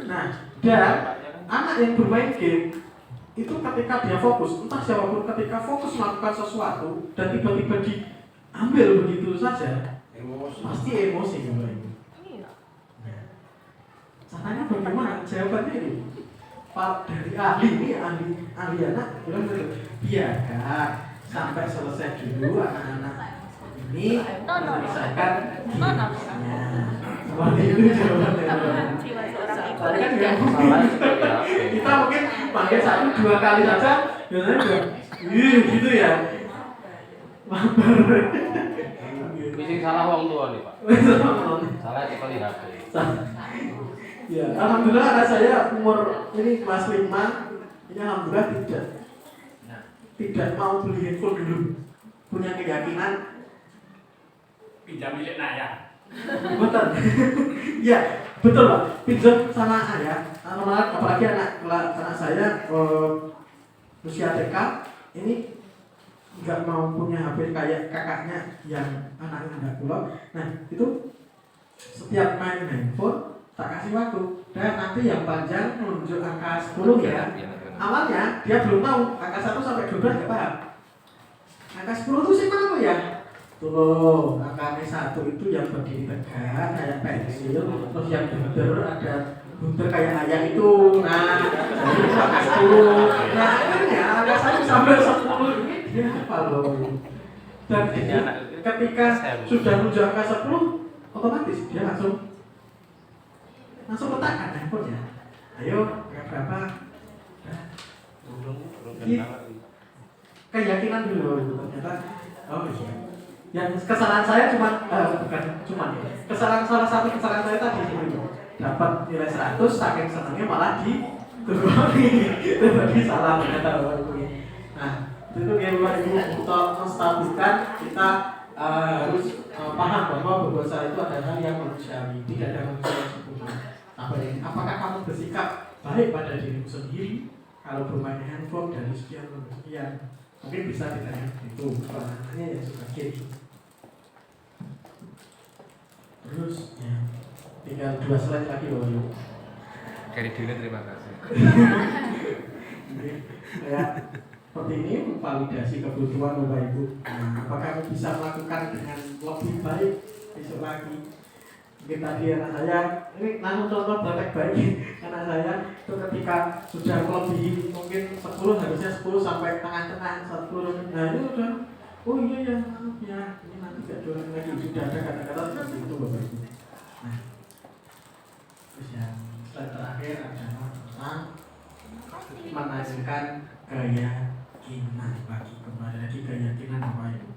Nah, dan anak yang bermain game itu ketika dia fokus, entah siapapun ketika fokus melakukan sesuatu dan tiba-tiba diambil begitu saja, pasti emosi Bapak Ibu. Caranya bagaimana? Jawabannya ini dari ahli anak bilang begitu. Biarkan sampai selesai dulu anak-anak ini menyelesaikan gamenya. Seperti itu jawabannya. Kita mungkin pakai 1-2 kali saja, biasanya udah, gitu ya. Misi salah wong tua nih Pak. Salah itu lihat. Ya, alhamdulillah anak saya umur ini kelas 5, ini alhamdulillah tidak mau beli handphone dulu, punya keyakinan pinjam milik Naya. betul. Ya, betul Pak. Pinjam sama ayah. Apalagi anak saya usia TK ini nggak mau punya HP kayak kakaknya yang anaknya nggak pulang. Nah itu setiap main handphone tak kasih waktu. Dan nanti yang panjang menunjuk angka 10 ya. Awalnya dia belum tahu angka 1 sampai 12 nggak paham. Angka 10 itu sih mana ya? Tuh loh, angka 1 itu yang berdiri tegak kayak pensil, terus yang bundar ada bundar kayak ayam itu. Nah, jadi itu angka 10. Nah, akhirnya angka 1 sampai 10 ini dia apa loh? Dan ketika sudah menuju angka 10, otomatis dia langsung letakkan handphonenya. Ayo, angka berapa? Keyakinan dulu ternyata. Oh iya. Yang kesalahan saya salah satu kesalahan saya tadi itu dapat nilai 100 saking senangnya malah Tadi salah ternyata Bapak Ibu. Nah, itu ya Bapak Ibu untuk menstabilkan kita harus paham bahwa berdosa itu adalah yang manusiawi, tidak ada manusia yang sempurna. Apakah kamu bersikap baik pada dirimu sendiri kalau bermain handphone dari sekian ke sekian? Mungkin bisa ditanya itu soalnya yang suka game. Terus ya, tinggal 2 slide lagi Bapak Ibu. Kari dulu, terima kasih. Ya, seperti ini validasi kebutuhan Bapak Ibu. Nah, apakah kamu bisa melakukan dengan lebih baik besok lagi? Mungkin tadi anak saya, ini langsung contoh praktek baik. Anak saya itu ketika sudah melebihi mungkin 10, harusnya 10 sampai tengah-tengah 10. Nah ini udah, oh iya ya, ya ini nanti gak jualan lagi. Sudah ada kata-kata seperti itu Bapak Ibu. Nah, terus yang slide terakhir adalah tentang menanyakan keyakinan bagi kembali lagi keyakinan Bapak Ibu.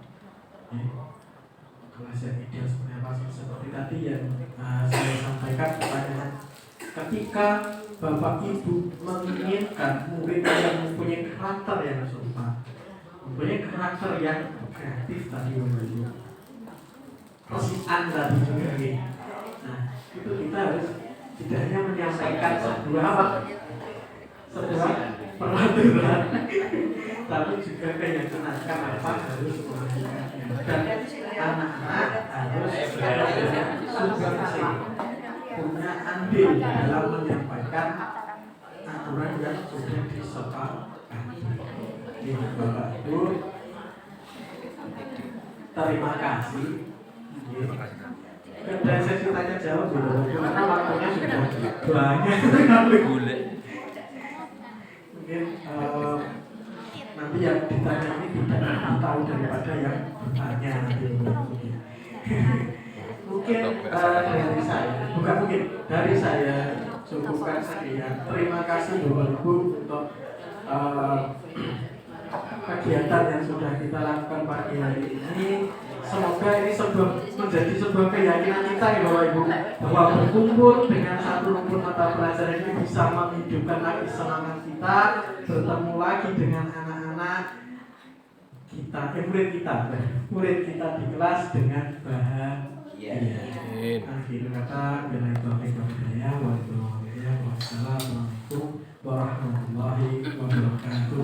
Kelas yang ideal seperti apa sih? Seperti tadi yang saya sampaikan pertanyaan, ketika Bapak Ibu menginginkan murid yang mempunyai karakter yang serupa, mempunyai karakter yang kreatif tadi Bapak Ibu, kesian tadi juga nih. Nah itu kita harus tidak hanya menyampaikan sebuah peraturan, tapi juga keyakinan kenapa harus melakukannya. Dan anak-anak harus substansi, punya andil dalam menyampaikan aturan yang sudah disepakati. Bapak Ibu, terima kasih. Dan sesi tanya jawab gitu, karena waktunya sudah banyak sekali. Mungkin nanti yang ditanya ini tidak tahu daripada yang bertanya nanti mungkin dari saya, bukan mungkin dari saya cukupkan sekian. Terima kasih Bapak Ibu untuk kegiatan yang sudah kita lakukan pagi hari ini. Semoga ini menjadi sebuah keyakinan kita ya Bapak Ibu, bahwa berkumpul dengan satu rumpun mata pelajaran ini bisa menghidupkan lagi semangat kita, bertemu lagi dengan anak-anak kita, murid kita di kelas dengan bahagia. Akhir kata, wassalamualaikum warahmatullahi wabarakatuh.